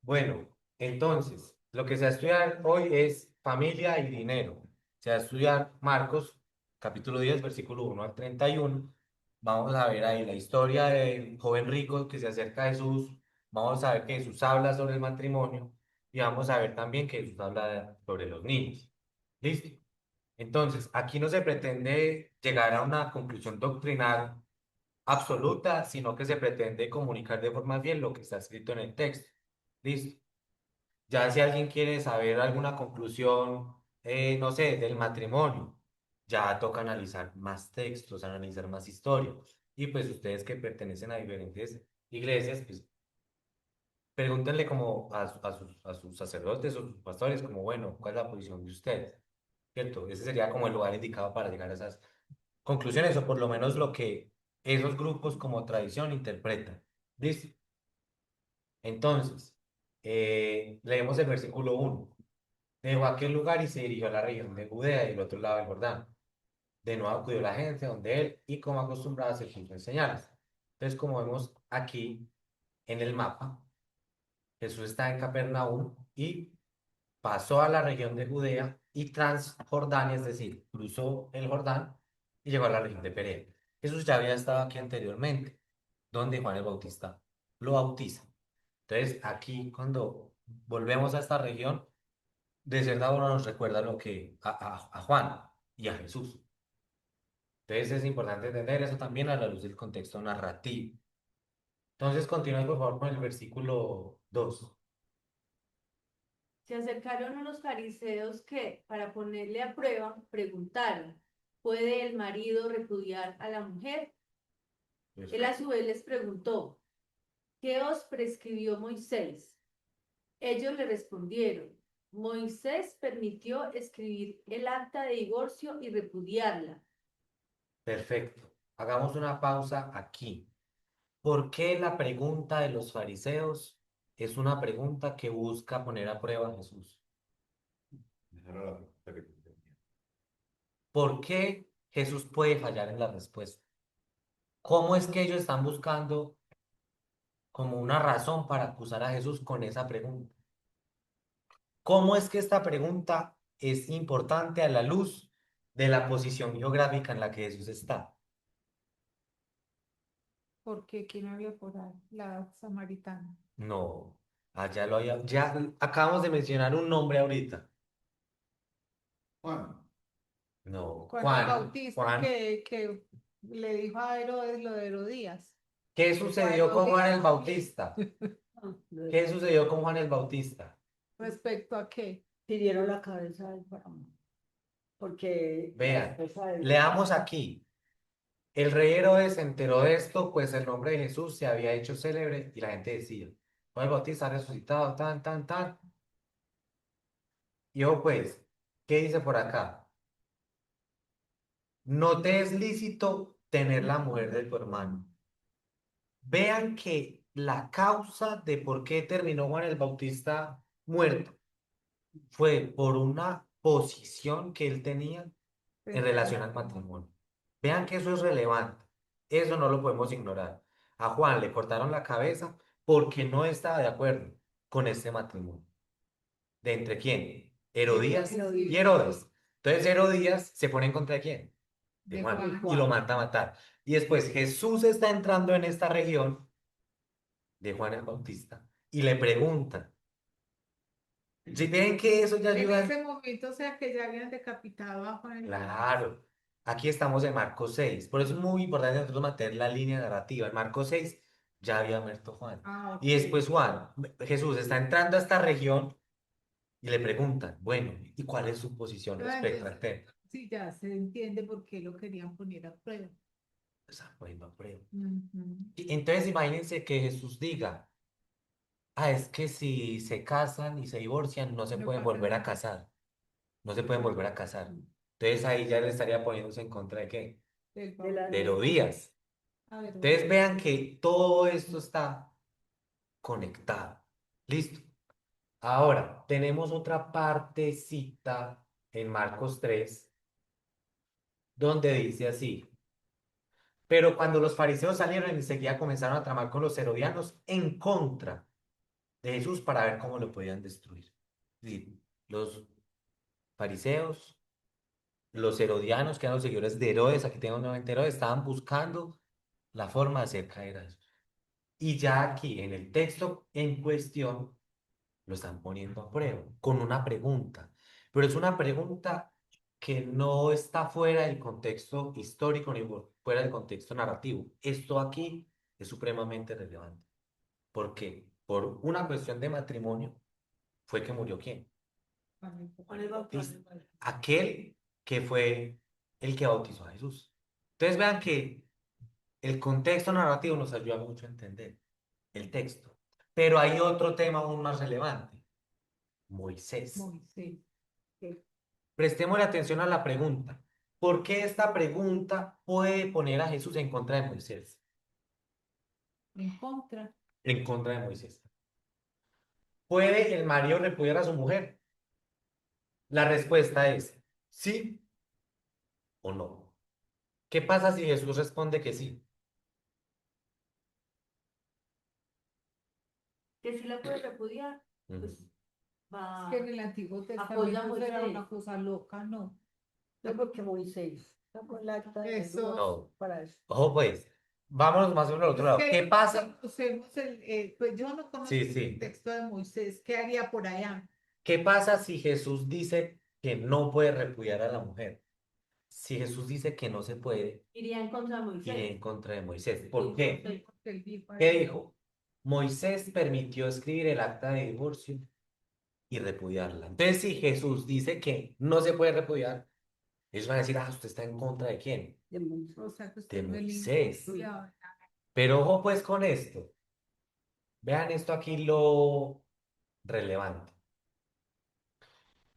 Bueno, entonces, lo que se va a estudiar hoy es familia y dinero. Se va a estudiar Marcos, capítulo 10 versículo 1 al 31. Vamos a ver ahí la historia del joven rico que se acerca a Jesús. Vamos a ver que Jesús habla sobre el matrimonio y vamos a ver también que Jesús habla sobre los niños. ¿Listo? Entonces, aquí no se pretende llegar a una conclusión doctrinal absoluta, sino que se pretende comunicar de forma bien lo que está escrito en el texto. ¿Listo? Ya si alguien quiere saber alguna conclusión, no sé, del matrimonio, ya toca analizar más textos, analizar más historia. Y pues ustedes que pertenecen a diferentes iglesias, pues pregúntenle como a sus sacerdotes o sus pastores, como, bueno, ¿cuál es la posición de ustedes? ¿Cierto? Ese sería como el lugar indicado para llegar a esas conclusiones, o por lo menos lo que esos grupos como tradición interpretan. ¿Listo? Entonces, leemos el versículo 1. Dejó aquel lugar y se dirigió a la región de Judea y el otro lado del Jordán. De nuevo acudió la gente donde él y como acostumbraba se puso a enseñarles. Entonces, como vemos aquí en el mapa, Jesús está en Capernaum y pasó a la región de Judea y Transjordania, es decir, cruzó el Jordán y llegó a la región de Perea. Jesús ya había estado aquí anteriormente, donde Juan el Bautista lo bautiza. Entonces, aquí cuando volvemos a esta región, de cierta forma nos recuerda lo que a Juan y a Jesús. Entonces es importante entender eso también a la luz del contexto narrativo. Entonces continúa por favor con el versículo 2. Se acercaron unos fariseos que, para ponerle a prueba, preguntaron, ¿puede el marido repudiar a la mujer? Él a su vez les preguntó, ¿qué os prescribió Moisés? Ellos le respondieron, Moisés permitió escribir el acta de divorcio y repudiarla. Perfecto. Hagamos una pausa aquí. ¿Por qué la pregunta de los fariseos es una pregunta que busca poner a prueba a Jesús? Esa era la pregunta que yo tenía. ¿Por qué Jesús puede fallar en la respuesta? ¿Cómo es que ellos están buscando como una razón para acusar a Jesús con esa pregunta? ¿Cómo es que esta pregunta es importante a la luz de la posición geográfica en la que Jesús está? Porque ¿quién había por ahí? La samaritana. No, allá lo había, ya acabamos de mencionar un nombre ahorita. Juan, No, Juan el Juan, Bautista Juan, que le dijo a Herodes lo de Herodías. ¿qué O a sucedió con Juan Herodías el también. Bautista? ¿Qué sucedió con Juan el Bautista? ¿Respecto a qué? Pidieron la cabeza del faraón, porque la Vean, esposa de él, leamos aquí. El rey Herodes se enteró de esto, pues el nombre de Jesús se había hecho célebre y la gente decía, Juan el Bautista ha resucitado, tan, tan, tan. Y ojo pues, ¿qué dice por acá? No te es lícito tener la mujer de tu hermano. Vean que la causa de por qué terminó Juan el Bautista muerto fue por una posición que él tenía en Frente al relación al matrimonio. matrimonio. Vean que eso es relevante. Eso no lo podemos ignorar. A Juan le cortaron la cabeza porque no estaba de acuerdo con este matrimonio. ¿De entre quién? Herodías y Herodías, Herodes. Entonces Herodías se pone en contra de quién, de De Juan, de Juan. y lo Juan. manda a matar. Y después Jesús está entrando en esta región de Juan el Bautista y le pregunta, si ven que eso ya En ayuda, ese momento, o sea, que ya habían decapitado a Juan el Bautista. claro, aquí estamos en Marcos 6, por eso es muy importante nosotros mantener la línea narrativa. En Marcos 6 ya había muerto Juan. Ah, Y ok. después Juan, Jesús está entrando a esta región y le preguntan, bueno, ¿y cuál es su posición Ah, respecto al entonces, tema? sí, ya se entiende por qué lo querían poner a prueba. Está poniendo a prueba. Ujú. Y entonces imagínense que Jesús diga, es que si se casan y se divorcian, no se No pueden pasa volver a nada. casar, no se pueden volver a casar. Entonces ahí ya le estaría poniéndose en contra de qué, Del De la de bautismo. niña. Herodías. A ver, Entonces vean que todo esto está conectado. Listo. Ahora, tenemos otra partecita en Marcos 3 donde dice así. Pero cuando los fariseos salieron, enseguida comenzaron a tramar con los herodianos en contra. de Jesús para ver cómo lo podían destruir. Es decir, los fariseos, los herodianos, que eran los seguidores de Herodes, aquí tengo nuevamente Herodes, estaban buscando la forma de hacer caer a Jesús. Y ya aquí, en el texto en cuestión, lo están poniendo a prueba con una pregunta. Pero es una pregunta que no está fuera del contexto histórico ni fuera del contexto narrativo. Esto aquí es supremamente relevante. ¿Por qué? Por una cuestión de matrimonio fue que murió ¿quién? Juan el Bautista. Aquel que fue el que bautizó a Jesús. Entonces vean que el contexto narrativo nos ayuda mucho a entender el texto. Pero hay otro tema aún más relevante, Moisés. Moisés. Prestemos atención a la pregunta. ¿Por qué esta pregunta puede poner a Jesús en contra de Moisés? En contra. En contra de Moisés. ¿Puede el marido repudiar a su mujer? La respuesta es sí o no. ¿Qué pasa si Jesús responde que sí? Que si la puede repudiar, pues Ujú. va. Que en el Antiguo Apoya a Testamento era Moisés. una cosa loca, ¿no? No, porque Moisés sacó el acta de Eso. Dios No. para eso. Ojo pues, vámonos más o menos al otro lado. Es ¿Qué que pasa? conocemos pues yo no conozco Sí, el sí. texto de Moisés. ¿Qué haría por allá? ¿Qué pasa si Jesús dice que no puede repudiar a la mujer? Si Jesús dice que no se puede, Iría en contra de Moisés. iré en contra de Moisés. ¿Por Sí, qué? sí. Porque él dijo ¿Qué ahí, dijo? Moisés permitió escribir el acta de divorcio y repudiarla. Entonces, si Jesús dice que no se puede repudiar, ellos van a decir, ah, ¿usted está en contra de quién? De Moisés. o sea, que De usted no es Moisés. limpiado. Pero ojo pues con esto. Vean esto aquí lo relevante.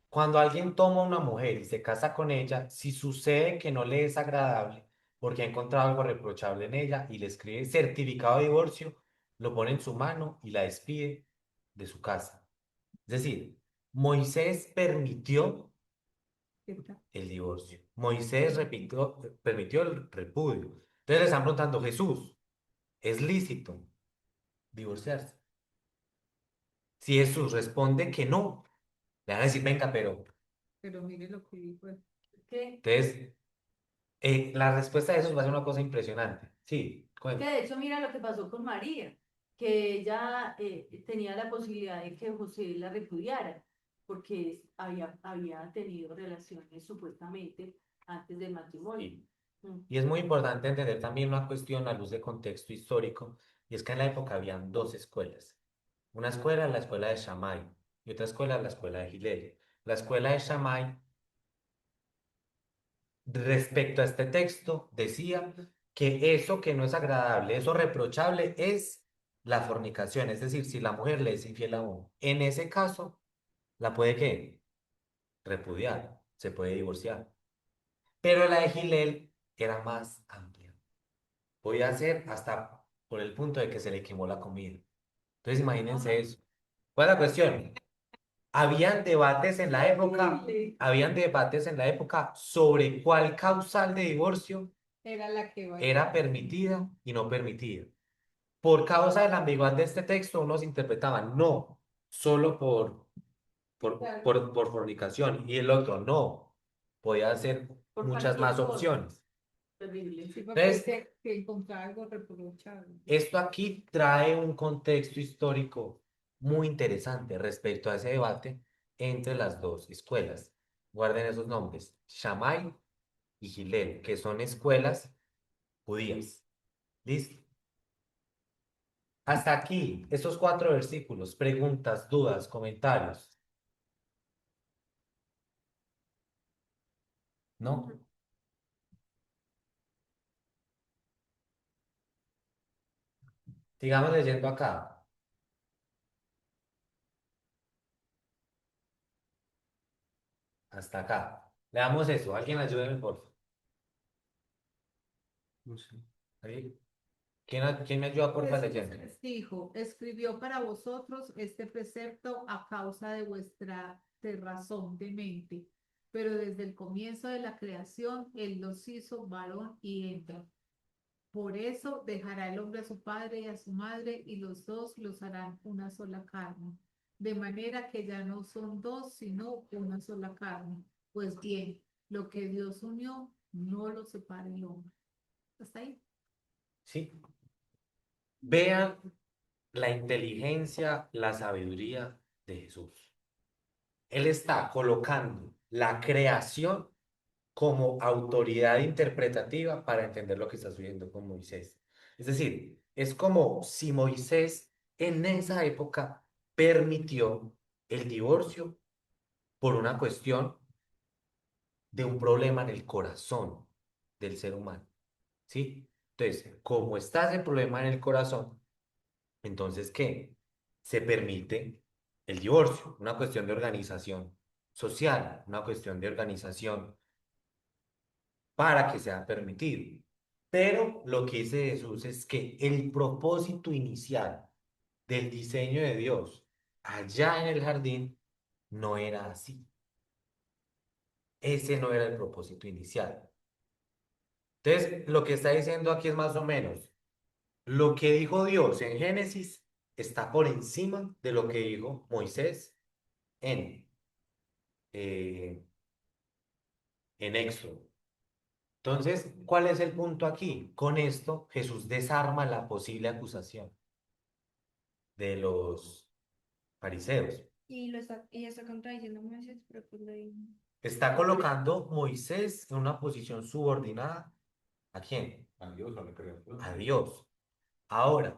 Cuando alguien toma a una mujer y se casa con ella, si sucede que no le es agradable porque ha encontrado algo reprochable en ella y le escribe certificado de divorcio, lo pone en su mano y la despide de su casa. Es decir, Moisés permitió el divorcio. Moisés permitió el repudio. Entonces le están preguntando, Jesús, ¿es lícito divorciarse? Si Jesús responde que no, le van a decir, venga, Pero mire lo que dijo él. Que, entonces, la respuesta de eso va a ser una cosa impresionante. Sí, que de hecho mira lo que pasó con María, que ella tenía la posibilidad de que José la repudiara, porque había tenido relaciones supuestamente antes del matrimonio. sí. Mm. Y es muy importante entender también una cuestión a luz de contexto histórico, y es que en la época habían dos escuelas. Una escuela, la escuela de Shammai, y otra escuela, la escuela de Hillel. La escuela de Shammai, respecto a este texto, decía que eso que no es agradable, eso reprochable, es la fornicación. Es decir, si la mujer le es infiel a uno, en ese caso, la puede ¿qué? Repudiar, se puede divorciar. Pero la de Hillel era más amplia. Podía ser hasta por el punto de que se le quemó la comida. Entonces imagínense eso. ¿Cuál es la cuestión? Habían debates en la época sobre cuál causal de divorcio Era la que va. era permitida y no permitida. Por causa de la ambigüedad de este texto, unos interpretaban no, solo por fornicación, y el otro no, podía ser Por muchas cualquier más cosa. opciones. Terrible. Sí, porque Entonces, que encontraba algo reprochable. esto aquí trae un contexto histórico muy interesante respecto a ese debate entre las dos escuelas. Guarden esos nombres, Shammai y Hillel, que son escuelas judías. ¿Listo? Hasta aquí, estos 4 versículos, preguntas, dudas, comentarios. ¿No? Sigamos leyendo acá. Hasta acá. Leamos eso. Alguien ayúdeme, por favor. No sé. Ahí. ¿Quién me ayuda, por favor, leyendo? Jesús dijo, escribió para vosotros este precepto a causa de vuestra cerrazón de mente, pero desde el comienzo de la creación Él los hizo varón y hembra. Por eso dejará el hombre a su padre y a su madre, y los dos los harán una sola carne. De manera que ya no son dos, sino una sola carne. Pues bien, lo que Dios unió, no lo separe el hombre. ¿Hasta ahí? ¿Sí? Vean la inteligencia, la sabiduría de Jesús. Él está colocando la creación como autoridad interpretativa para entender lo que está sucediendo con Moisés. Es decir, es como si Moisés en esa época permitió el divorcio por una cuestión de un problema en el corazón del ser humano, ¿sí? Entonces, como está ese problema en el corazón, entonces, ¿qué? Se permite el divorcio, una cuestión de organización social, una cuestión de organización para que sea permitido. Pero lo que dice Jesús es que el propósito inicial del diseño de Dios allá en el jardín no era así. Ese no era el propósito inicial. Entonces, lo que está diciendo aquí es más o menos, lo que dijo Dios en Génesis está por encima de lo que dijo Moisés en, eh, en Éxodo. Entonces, ¿cuál es el punto aquí? Con esto, Jesús desarma la posible acusación de los fariseos. Y está contradiciendo a Moisés, pero pues lo dijo. Está colocando Moisés en una posición subordinada. ¿A quién? A Dios a la creación. A Dios. Ahora,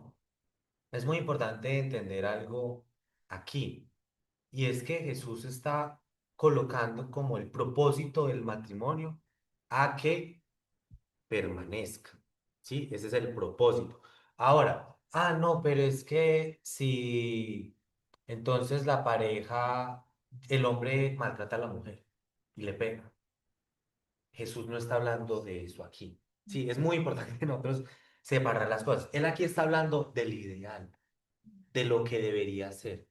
es muy importante entender algo aquí, y es que Jesús está colocando como el propósito del matrimonio a que permanezca, ¿sí? Ese es el propósito. Ahora, no, pero es que si entonces la pareja, el hombre maltrata a la mujer y le pega. Jesús no está hablando de eso aquí. Sí, es muy importante que nosotros separar las cosas. Él aquí está hablando del ideal, de lo que debería ser,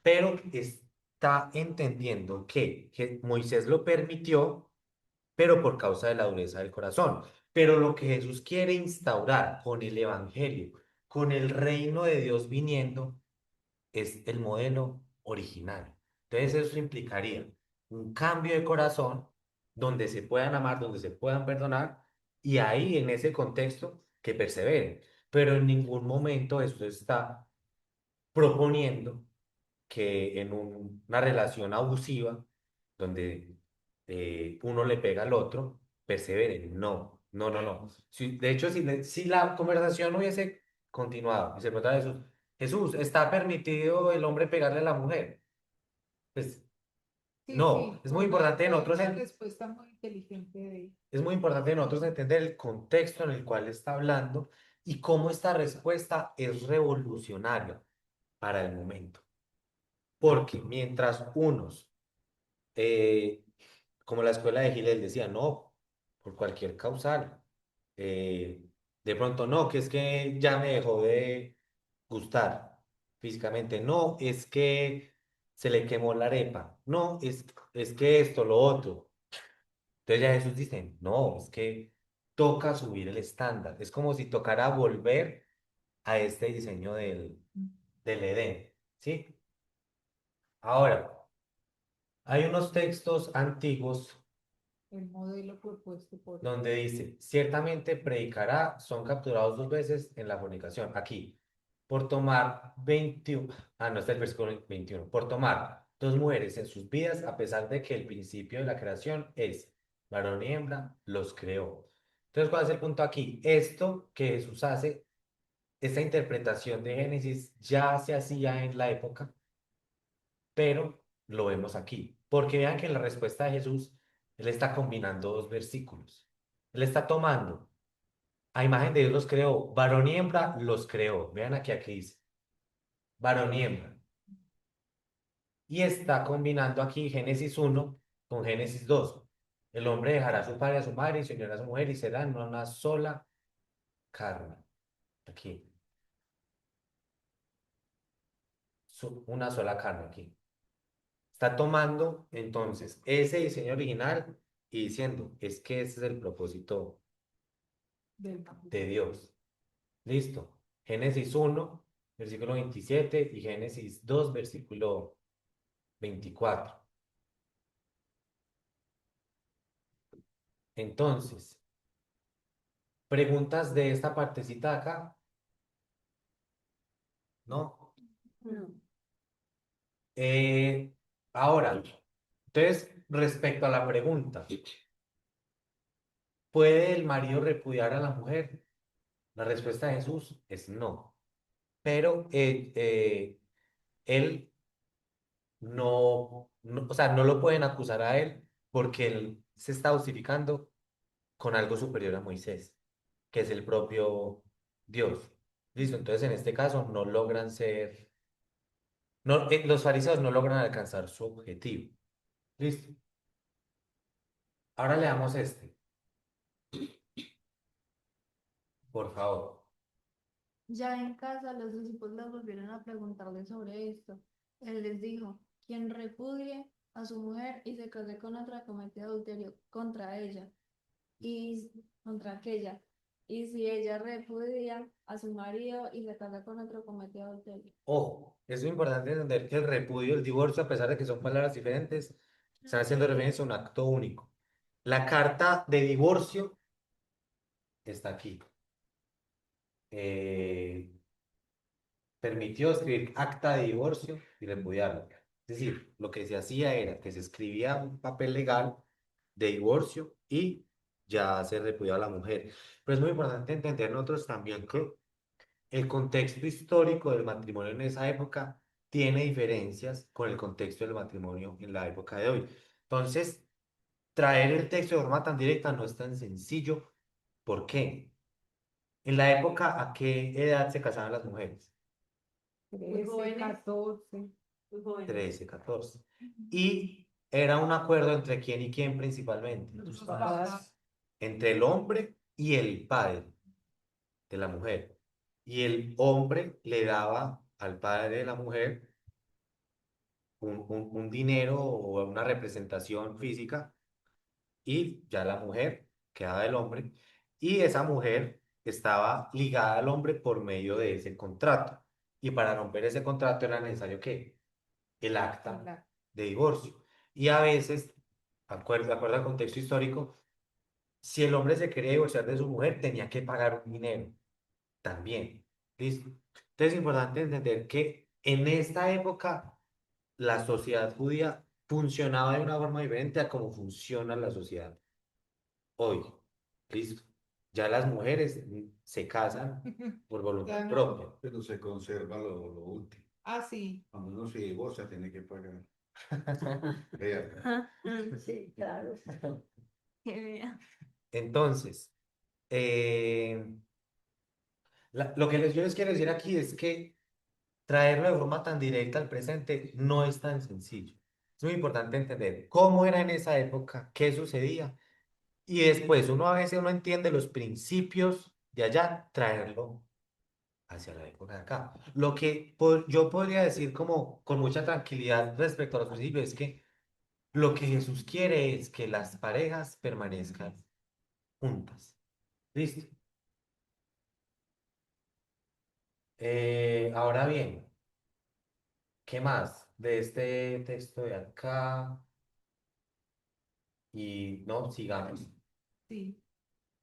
pero está entendiendo que Moisés lo permitió, pero por causa de la dureza del corazón. Pero lo que Jesús quiere instaurar con el Evangelio, con el reino de Dios viniendo, es el modelo original. Entonces eso implicaría un cambio de corazón donde se puedan amar, donde se puedan perdonar y ahí en ese contexto que perseveren. Pero en ningún momento esto está proponiendo que en una relación abusiva, donde uno le pega al otro, perseveren. No, no, no, no. De hecho, si la conversación hubiese continuado y se tratara de Jesús, Jesús, ¿está permitido el hombre pegarle a la mujer? Pues Sí, no, sí, es muy importante en fue otros, una respuesta muy inteligente de ella. es muy importante en nosotros entender el contexto en el cual está hablando y cómo esta respuesta es revolucionaria para el momento. Porque mientras unos eh, como la escuela de Gilel decía, no, por cualquier causal. Eh, de pronto, no, que es que ya me dejó de gustar físicamente, no, es que se le quemó la arepa, no, es que esto, lo otro. Entonces ya Jesús dice, no, es que toca subir el estándar. Es como si tocara volver a este diseño del Edén, ¿sí? Ahora, hay unos textos antiguos El modelo propuesto por donde dice, ciertamente predicará, son capturados dos veces en la fornicación. Aquí, por tomar 21, no está el versículo 21, por tomar dos mujeres en sus vidas, a pesar de que el principio de la creación es varón y hembra, los creó. Entonces, ¿cuál es el punto aquí? Esto que Jesús hace, esta interpretación de Génesis ya se hacía en la época, pero lo vemos aquí. Porque vean que en la respuesta de Jesús, él está combinando dos versículos. Él está tomando, a imagen de Dios los creó, varón y hembra los creó. Vean aquí dice, varón y hembra. Y está combinando aquí Génesis 1 con Génesis 2. El hombre dejará a su padre y a su madre y se unirá a su mujer y serán una sola carne. Aquí. Una sola carne aquí. Está tomando entonces ese diseño original y diciendo, es que ese es el propósito de Dios. Listo. Génesis 1, versículo 27 y Génesis 2, versículo 24. Entonces, preguntas de esta partecita de acá, ¿no? No. Ahora, entonces, respecto a la pregunta, ¿puede el marido repudiar a la mujer? La respuesta de Jesús es no. Pero él no, o sea, no lo pueden acusar a él porque él se está justificando con algo superior a Moisés, que es el propio Dios. Listo, entonces en este caso no logran ser, no, los fariseos no logran alcanzar su objetivo. Listo. Ahora leamos este, por favor. Ya en casa, los discípulos volvieron a preguntarle sobre esto. Él les dijo, quien repudie a su mujer y se case con otra comete adulterio contra ella y contra aquella. Y si ella repudia a su marido y se casa con otro comete adulterio. Ojo, es muy importante entender que el repudio, el divorcio, a pesar de que son palabras diferentes, están haciendo referencia a un acto único. La carta de divorcio está aquí. Eh, permitió escribir acta de divorcio y repudiarlo. Es decir, lo que se hacía era que se escribía un papel legal de divorcio y ya se repudiaba a la mujer. Pero es muy importante entender nosotros también que el contexto histórico del matrimonio en esa época tiene diferencias con el contexto del matrimonio en la época de hoy. Entonces, traer el texto de forma tan directa no es tan sencillo. ¿Por qué? En la época, ¿a qué edad se casaban las mujeres? Muy 13, jóvenes. 14. Muy jóvenes. 13, 14. Y era un acuerdo entre quién y quién principalmente. Los papás. Entre el hombre y el padre de la mujer. Y el hombre le daba al padre de la mujer un dinero o una representación física y ya la mujer quedaba del hombre y esa mujer estaba ligada al hombre por medio de ese contrato. Y para romper ese contrato era necesario que el acta de divorcio. Y a veces, de acuerdo al contexto histórico, si el hombre se quería divorciar de su mujer, tenía que pagar un dinero también. ¿Listo? Entonces es importante entender que en esta época la sociedad judía funcionaba de una forma diferente a cómo funciona la sociedad hoy. ¿Listo? Ya las mujeres se casan por voluntad Ya no. propia. Pero se conserva lo último. Ah, sí. Cuando uno se divorcia, tiene que pagar. Vea, Sí, claro. Que vea. Entonces, eh, lo que yo les quiero decir aquí es que traerlo de forma tan directa al presente no es tan sencillo. Es muy importante entender cómo era en esa época, qué sucedía, y después uno a veces no entiende los principios de allá, traerlo hacia la época de acá. Lo que yo podría decir como con mucha tranquilidad respecto a los principios es que lo que Jesús quiere es que las parejas permanezcan juntas. ¿Listo? Ahora bien, ¿qué más de este texto de acá? Y no, sigamos. Sí.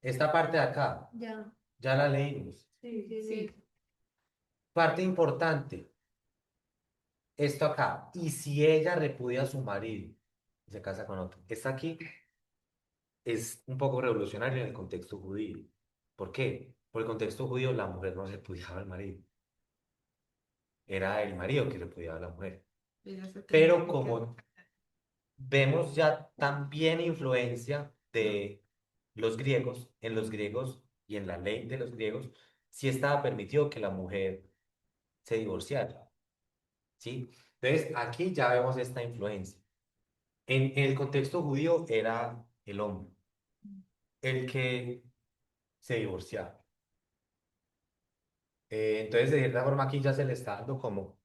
Esta parte de acá, Ya, ya la leímos. Sí, sí, Sí. sí. Parte importante, esto acá. Y si ella repudia a su marido y se casa con otro. Esta aquí es un poco revolucionario en el contexto judío. ¿Por qué? Por el contexto judío la mujer no repudiaba al marido. Era el marido que repudiaba a la mujer. Ella se tenía Pero que como vemos ya también influencia de los griegos, en los griegos y en la ley de los griegos, sí estaba permitido que la mujer se divorciara, ¿sí? Entonces, aquí ya vemos esta influencia. En el contexto judío era el hombre el que se divorciaba. Entonces, de cierta forma, aquí ya se le está dando como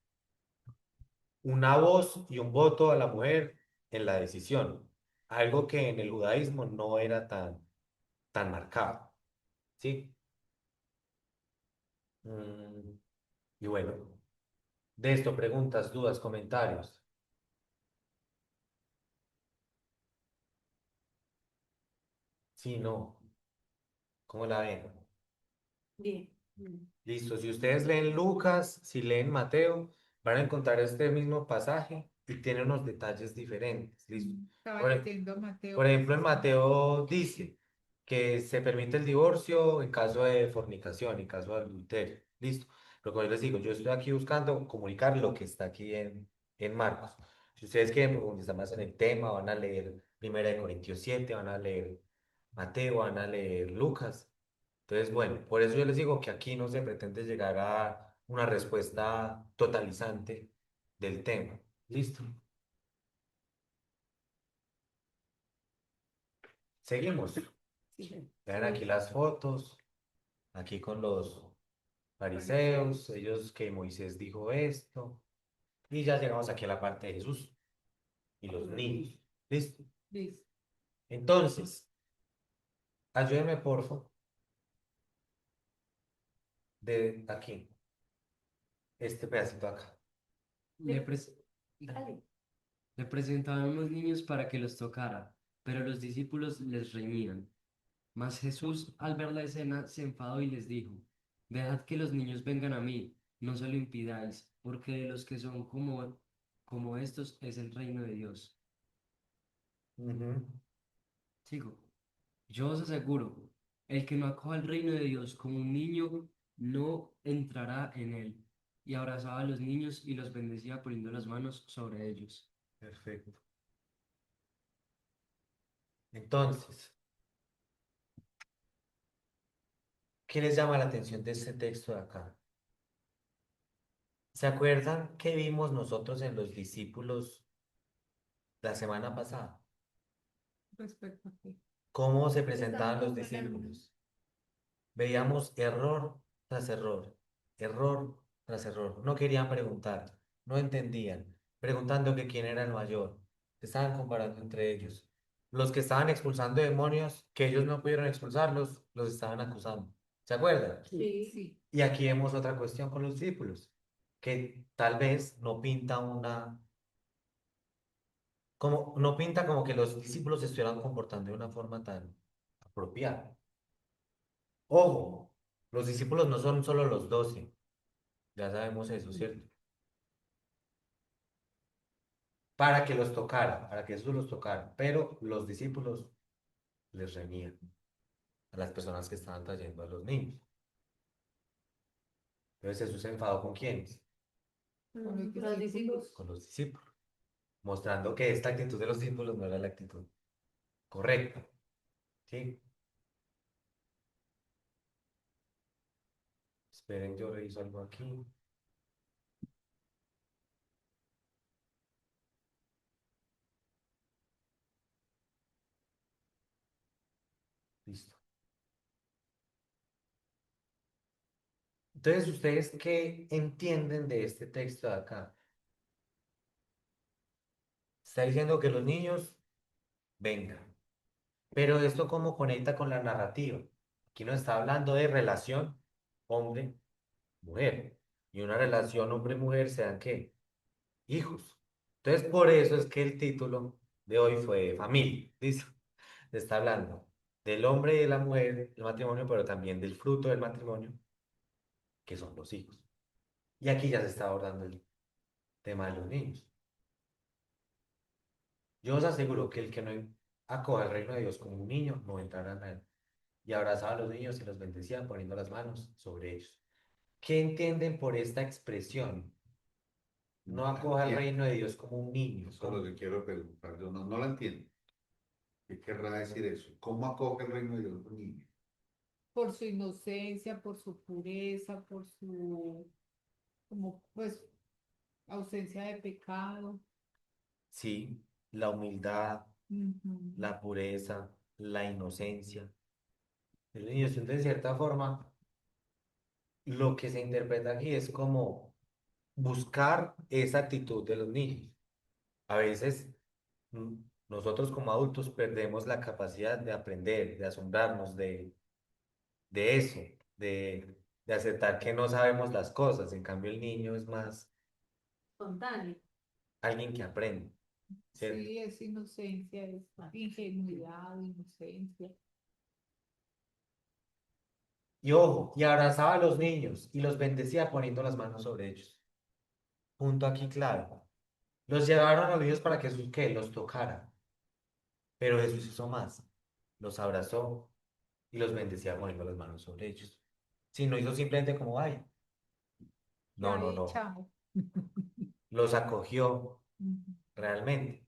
una voz y un voto a la mujer en la decisión, algo que en el judaísmo no era tan marcado. ¿sí? Mm, y bueno, de esto, preguntas, dudas, comentarios. Sí, no, ¿cómo la ven? Bien. Listo, si ustedes leen Lucas, si leen Mateo, van a encontrar este mismo pasaje y tiene unos detalles diferentes. Listo. Estaba Por, e- leyendo a Mateo por ejemplo, en precisamente. Mateo dice que se permite el divorcio en caso de fornicación, en caso de adulterio. Listo. Pero como yo les digo, yo estoy aquí buscando comunicar lo que está aquí en Marcos. Si ustedes quieren profundizar más en el tema, van a leer 1 Corintios 7, van a leer Mateo, van a leer Lucas. Entonces, bueno, por eso yo les digo que aquí no se pretende llegar a una respuesta totalizante del tema. ¿Listo? Seguimos. Sí. Vean aquí las fotos, aquí con los fariseos, ellos que Moisés dijo esto, y ya llegamos aquí a la parte de Jesús y los niños. ¿Listo? Listo. Entonces, ayúdenme, porfa, de aquí, este pedacito acá. Le, pres- Dale. le presentaban unos niños para que los tocara, pero los discípulos les reñían. Mas Jesús, al ver la escena, se enfadó y les dijo, dejad que los niños vengan a mí, no se lo impidáis, porque de los que son como estos es el reino de Dios. Ujú. Sigo. Yo os aseguro, el que no acoja el reino de Dios como un niño, no entrará en él. Y abrazaba a los niños y los bendecía poniendo las manos sobre ellos. Perfecto. Entonces, ¿qué les llama la atención de este texto de acá? ¿Se acuerdan qué vimos nosotros en los discípulos la semana pasada? Respecto a qué. ¿Cómo se Estaban presentaban los comparando. discípulos? Veíamos error tras error, error tras error. No querían preguntar, no entendían, preguntando que quién era el mayor. Se estaban comparando entre ellos. Los que estaban expulsando demonios, que ellos no pudieron expulsarlos, los estaban acusando. ¿Se acuerdan? Sí. Sí. Y aquí vemos otra cuestión con los discípulos, que tal vez no pinta no pinta como que los discípulos se estuvieran comportando de una forma tan apropiada. Ojo, los discípulos no son solo los 12, ya sabemos eso, ¿cierto? Para que los tocara, para que Jesús los tocara, pero los discípulos les reñían a las personas que estaban trayendo a los niños. Entonces Jesús se enfadó ¿con quiénes? Con Los discípulos. Con los discípulos, mostrando que esta actitud de los discípulos no era la actitud correcta, ¿sí? Esperen, yo reviso algo aquí. Listo. Entonces, ¿ustedes qué entienden de este texto de acá? Está diciendo que los niños vengan. Pero esto cómo conecta con la narrativa. Aquí nos está hablando de relación hombre-mujer. Y una relación hombre-mujer se dan ¿qué? Hijos. Entonces, por eso es que el título de hoy fue familia. ¿Listo? Se está hablando del hombre y de la mujer, el matrimonio, pero también del fruto del matrimonio, que son los hijos. Y aquí ya se está abordando el tema de los niños. Yo os aseguro que el que no acoja el reino de Dios como un niño no entrará en él. Y abrazaba a los niños y los bendecía poniendo las manos sobre ellos. ¿Qué entienden por esta expresión? No acoja el reino de Dios como un niño. Eso es lo que quiero preguntar. Yo no la entiendo. ¿Qué querrá decir eso? ¿Cómo acoge el reino de Dios un niño? Por su inocencia, por su pureza, por su, como, pues, ausencia de pecado. Sí, la humildad, Ujú. la pureza, la inocencia de los niños. Entonces, de cierta forma, lo que se interpreta aquí es como buscar esa actitud de los niños. A veces mm, nosotros como adultos perdemos la capacidad de aprender, de asombrarnos, de eso, de aceptar que no sabemos las cosas. En cambio, el niño es más Espontáneo. alguien que aprende, ¿cierto? Sí, es inocencia, es ingenuidad, inocencia. Y ojo, y abrazaba a los niños y los bendecía poniendo las manos sobre ellos. Punto aquí claro. Los llevaron a los niños para que Jesús, ¿qué? Los tocara. Pero Jesús hizo más. Los abrazó y los bendecía poniendo las manos sobre ellos. Si no hizo simplemente como, ay, Y no, no, ahí, no. chao. Los acogió Ujú. realmente.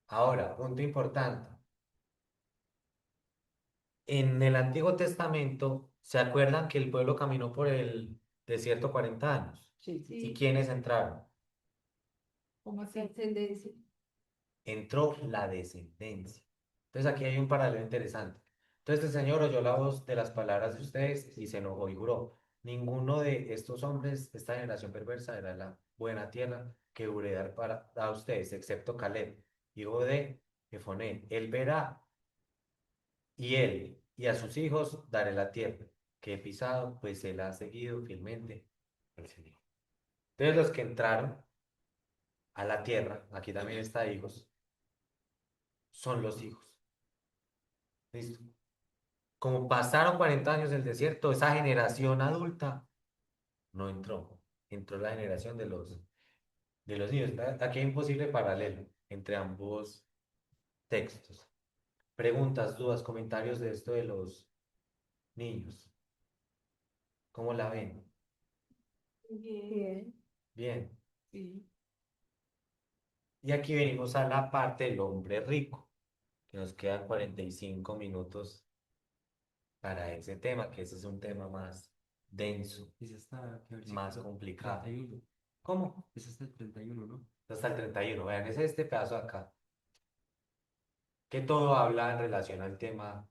Ahora, punto importante. En el Antiguo Testamento, ¿se acuerdan que el pueblo caminó por el desierto 40 años? Sí. ¿Y Sí, quiénes entraron? ¿Cómo así? trascendencia. Entró la descendencia. Entonces aquí hay un paralelo interesante. Entonces el Señor oyó la voz de las palabras de ustedes y se enojó y juró. Ninguno de estos hombres, esta generación perversa, era la buena tierra que juré dar para, a ustedes, excepto Caleb, hijo de Jefoné. Él verá y él y a sus hijos daré la tierra que he pisado, pues él ha seguido fielmente al Señor. Entonces los que entraron a la tierra, aquí también está hijos, son los hijos. ¿Listo? Como pasaron 40 años del desierto, esa generación adulta no entró. Entró la generación de los niños. Aquí hay un posible paralelo entre ambos textos. Preguntas, dudas, comentarios de esto de los niños. ¿Cómo la ven? Bien. Bien. Bien. Sí. Y aquí venimos a la parte del hombre rico, que nos quedan 45 minutos para ese tema, que ese es un tema más denso, Ese está, ¿qué más versículo? complicado. 31. ¿Cómo? Ese está el 31, ¿no? Hasta el 31. Vean, es este pedazo de acá, que todo habla en relación al tema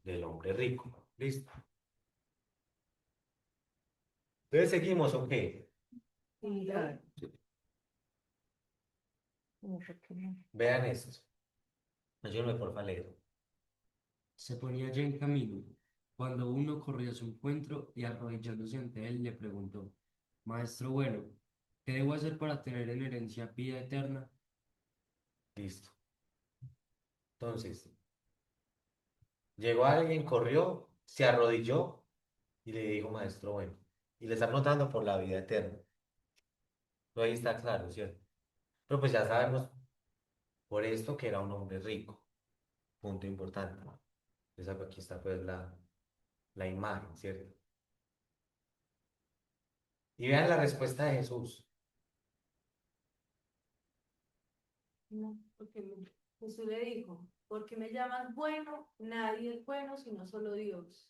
del hombre rico. ¿Listo? Entonces seguimos, ¿ok? Claro. No sé qué más. Vean esto. Ayúdenme por favor a leer. Se ponía ya en camino, cuando uno corrió a su encuentro y arrodillándose ante él le preguntó, Maestro bueno, ¿qué debo hacer para tener en herencia vida eterna? Listo. Entonces, llegó alguien, corrió, se arrodilló y le dijo, maestro, bueno, y le está preguntando por la vida eterna. Pero ahí está claro, ¿cierto? Pero pues ya sabemos por esto que era un hombre rico. Punto importante. Entonces aquí está pues la imagen, ¿cierto? Y vean la respuesta de Jesús. No, Jesús le dijo, ¿por qué me llamas bueno? Nadie es bueno sino solo Dios.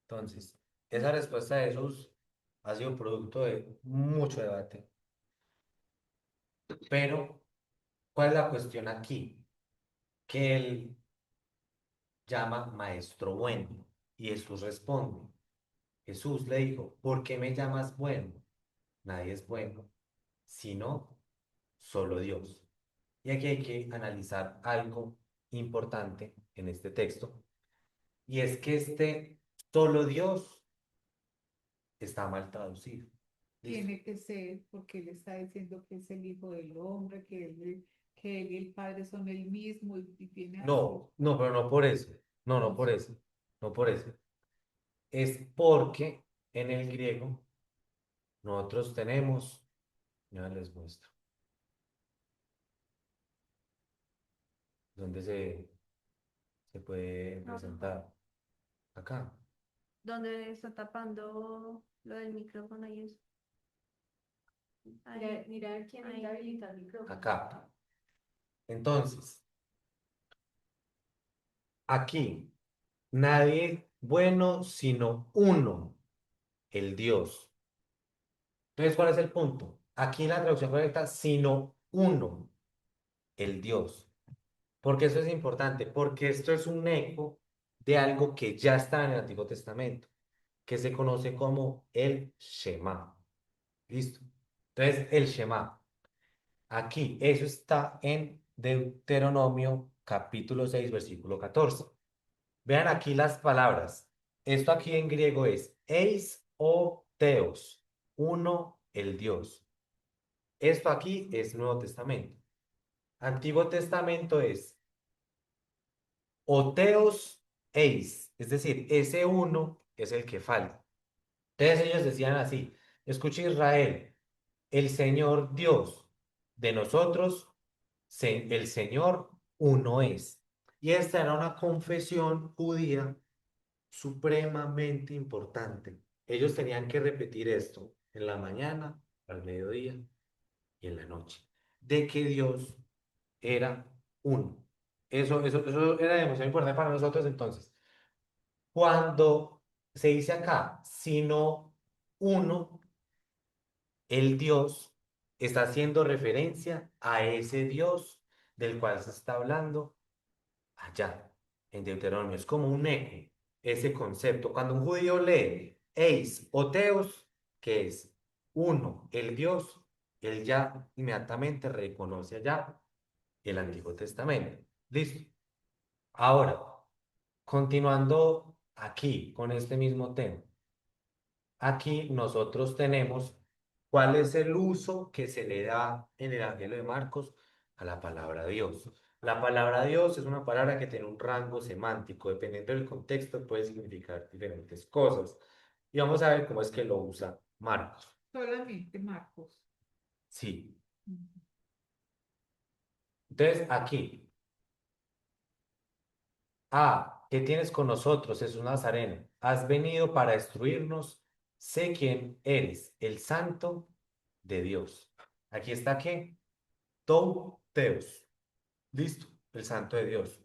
Entonces, esa respuesta de Jesús ha sido producto de mucho debate. Pero, ¿cuál es la cuestión aquí? Que él llama maestro bueno y Jesús responde. Jesús le dijo, ¿por qué me llamas bueno? Nadie es bueno, sino solo Dios. Y aquí hay que analizar algo importante en este texto, y es que este solo Dios está mal traducido. ¿Listo? Tiene que ser, porque él está diciendo que es el hijo del hombre, que él y el padre son el mismo y viene a decir, No, no, pero no por eso. No, no por eso. No por eso. Es porque en el griego nosotros tenemos, ya les muestro, dónde se puede No, presentar. Acá, donde está tapando lo del micrófono y eso. Mira, Ahí, mira a ver quién ahí. habilita el micrófono. acá. Entonces, aquí, nadie bueno sino uno, el Dios. Entonces, ¿cuál es el punto? Aquí en la traducción correcta, sino uno, el Dios. Porque eso es importante, porque esto es un eco de algo que ya está en el Antiguo Testamento, que se conoce como el Shema. ¿Listo? Entonces, el Shema. Aquí, eso está en Deuteronomio capítulo 6 versículo 14. Vean aquí las palabras. Esto aquí en griego es eis o theos, uno el Dios. Esto aquí es Nuevo Testamento. Antiguo Testamento es o theos eis, es decir, ese uno es el que falta. Entonces ellos decían así, escucha Israel, el Señor Dios de nosotros, el Señor uno es. Y esta era una confesión judía supremamente importante. Ellos tenían que repetir esto en la mañana, al mediodía y en la noche, de que Dios era uno. Eso era demasiado importante para nosotros entonces. Cuando se dice acá, sino uno, el Dios está haciendo referencia a ese Dios del cual se está hablando allá en Deuteronomio. Es como un eco, ese concepto. Cuando un judío lee eis o teos, que es uno, el Dios, él ya inmediatamente reconoce allá el Antiguo Testamento. Listo. Ahora, continuando aquí con este mismo tema. Aquí nosotros tenemos cuál es el uso que se le da en el Evangelio de Marcos a la palabra Dios. La palabra Dios es una palabra que tiene un rango semántico, dependiendo del contexto puede significar diferentes cosas. Y vamos a ver cómo es que lo usa Marcos. Solamente Marcos. Sí. Entonces, aquí, ¿qué tienes con nosotros, Jesús Nazareno? Has venido para destruirnos. Sé quién eres, el santo de Dios. Aquí está qué. Tou Teos. Listo, el santo de Dios.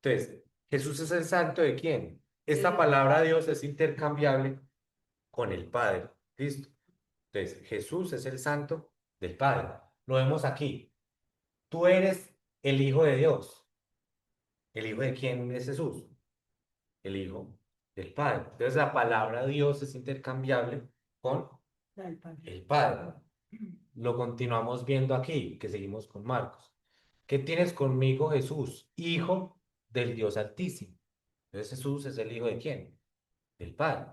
Entonces, Jesús es el santo de quién. Esta Dios. palabra Dios es intercambiable con el Padre. Listo. Entonces, Jesús es el santo del Padre. Lo vemos aquí. Tú eres el Hijo de Dios. ¿El Hijo de quién es Jesús? El Hijo del Padre. Entonces, la palabra Dios es intercambiable con Del Padre. el Padre. Lo continuamos viendo aquí, que seguimos con Marcos. ¿Qué tienes conmigo, Jesús, Hijo del Dios Altísimo? Entonces Jesús es el Hijo de quién? Del Padre.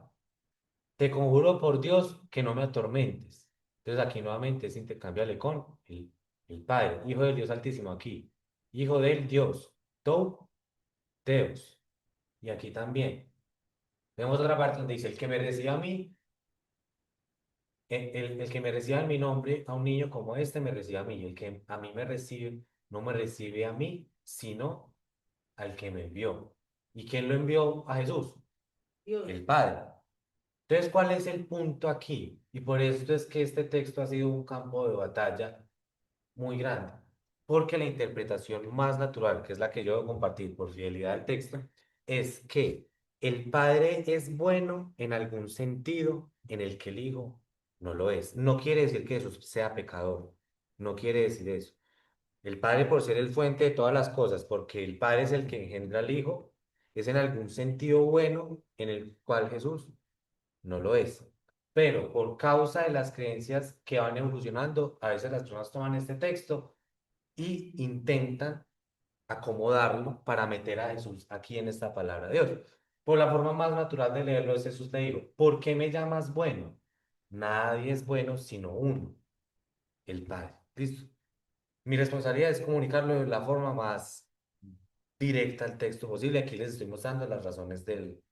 Te conjuro por Dios que no me atormentes. Entonces aquí nuevamente es intercambiable con el Padre, Hijo del Dios Altísimo aquí. Hijo del Dios, Tou, Deus. Y aquí también. Vemos otra parte donde dice, el que me reciba a mí, el que me reciba en mi nombre, a un niño como este me recibe a mí. El que a mí me recibe, no me recibe a mí, sino al que me envió. ¿Y quién lo envió a Jesús? Dios. El Padre. Entonces, ¿cuál es el punto aquí? Y por esto es que este texto ha sido un campo de batalla muy grande, porque la interpretación más natural, que es la que yo voy a compartir por fidelidad al texto, es que el Padre es bueno en algún sentido en el que el Hijo no lo es. No quiere decir que Jesús sea pecador, no quiere decir eso. El Padre por ser el fuente de todas las cosas, porque el Padre es el que engendra al Hijo, es en algún sentido bueno en el cual Jesús no lo es. Pero por causa de las creencias que van evolucionando, a veces las personas toman este texto y intentan acomodarlo para meter a Jesús aquí en esta palabra de Dios. Por la forma más natural de leerlo es Jesús le dijo, ¿por qué me llamas bueno? Nadie es bueno sino uno, el Padre. ¿Listo? Mi responsabilidad es comunicarlo de la forma más directa al texto posible. Aquí les estoy mostrando las razones del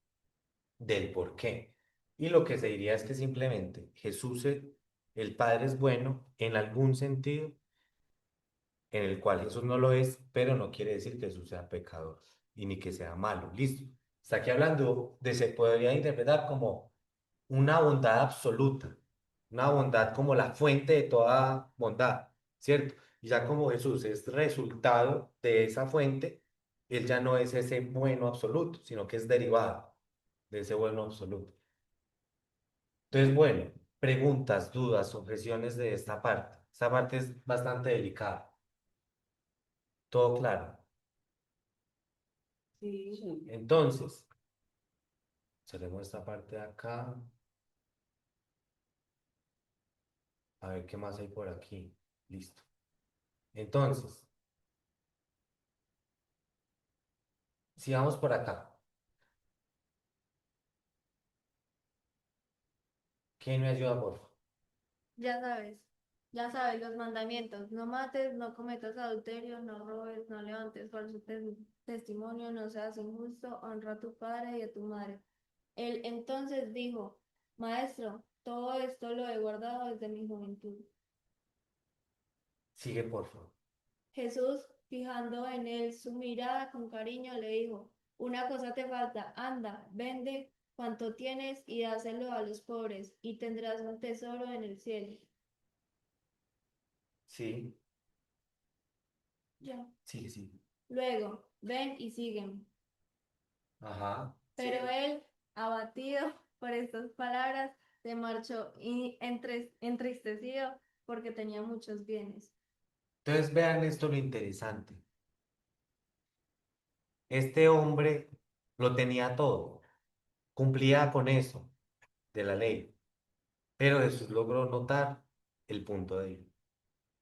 por qué. Y lo que se diría es que simplemente Jesús, el Padre es bueno en algún sentido en el cual Jesús no lo es, pero no quiere decir que Jesús sea pecador y ni que sea malo. Listo. Está aquí hablando se podría interpretar como una bondad absoluta, una bondad como la fuente de toda bondad, ¿cierto? Y ya como Jesús es resultado de esa fuente, él ya no es ese bueno absoluto, sino que es derivado de ese bueno absoluto. Entonces, bueno, preguntas, dudas, objeciones de esta parte. Esta parte es bastante delicada. Todo claro. Sí. Entonces, cerremos esta parte de acá. A ver qué más hay por aquí. Listo. Entonces, Sigamos por acá. ¿Quién me ayuda, por favor? Ya sabes los mandamientos: no mates, no cometas adulterio, no robes, no levantes falso testimonio, no seas injusto, honra a tu padre y a tu madre. Él entonces dijo: Maestro, todo esto lo he guardado desde mi juventud. Sigue, por favor. Jesús, fijando en él su mirada con cariño, le dijo: Una cosa te falta, anda, vende cuanto tienes y dáselo a los pobres, y tendrás un tesoro en el cielo. Sí, Ya. sigue, sigue. Luego, ven y sígueme. Ajá. Pero él, abatido por estas palabras, se marchó y entristecido porque tenía muchos bienes. Entonces vean esto lo interesante. Este hombre lo tenía todo, cumplía con eso de la ley, pero Jesús logró notar el punto débil.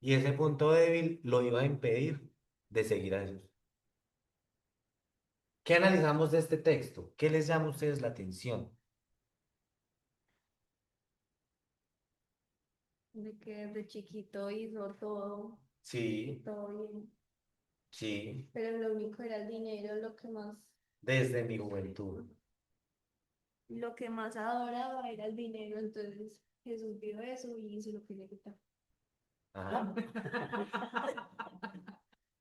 Y ese punto débil lo iba a impedir de seguir a Jesús. ¿Qué analizamos de este texto? ¿Qué les llama a ustedes la atención? De que desde chiquito hizo Sí, todo bien. sí, Pero lo único era el dinero, desde mi juventud. lo que más adoraba era el dinero. Entonces Jesús vio eso y hizo lo que le gustaba. Ajá.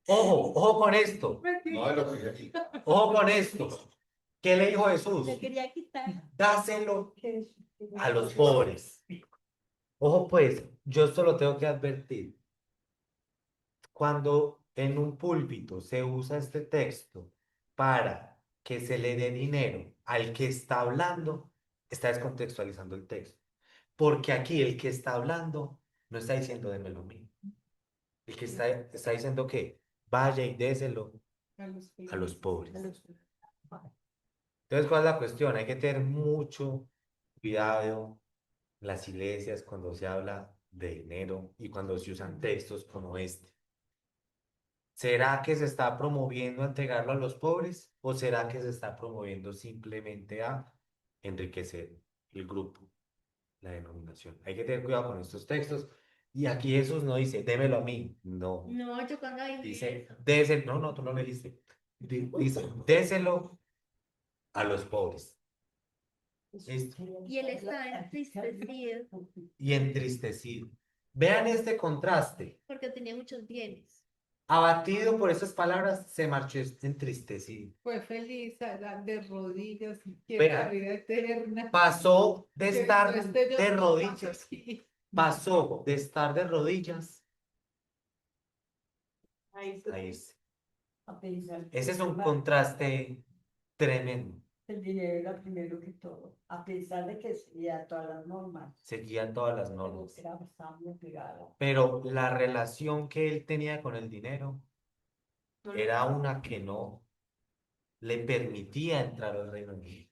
Ojo, ojo con esto, No es lo que yo digo. ojo con esto. ¿Qué le dijo Jesús? Le quería quitar. Dáselo a los pobres. Ojo pues, yo esto lo tengo que advertir. Cuando en un púlpito se usa este texto para que se le dé dinero al que está hablando, está descontextualizando el texto. Porque aquí el que está hablando no está diciendo démelo a mí. El que está diciendo que vaya y déselo a los pobres. Entonces, ¿cuál es la cuestión? Hay que tener mucho cuidado en las iglesias cuando se habla de dinero y cuando se usan textos como este. ¿Será que se está promoviendo a entregarlo a los pobres o será que se está promoviendo simplemente a enriquecer el grupo, la denominación? Hay que tener cuidado con estos textos. Y aquí Jesús no dice, démelo a mí. No. No, yo cuando dije Dice, eso. déselo. No, no, tú no lo dijiste. Dice, déselo a los pobres. Listo. Y él estaba entristecido Y entristecido. Vean este contraste. porque tenía muchos bienes. Abatido por esas palabras, se marchó entristecido. Fue feliz de rodillas y Vea, quiere la vida eterna. pasó de Que estar no esté yo de sola rodillas, aquí. pasó de estar de rodillas Ahí a irse. a pensar Ese es un que contraste tremendo. el dinero era primero que todo, a pesar de que seguía todas las normas, Seguían todas las pero normas. era bastante pegada. Pero la relación que él tenía con el dinero era una que no le permitía entrar al reino de Dios.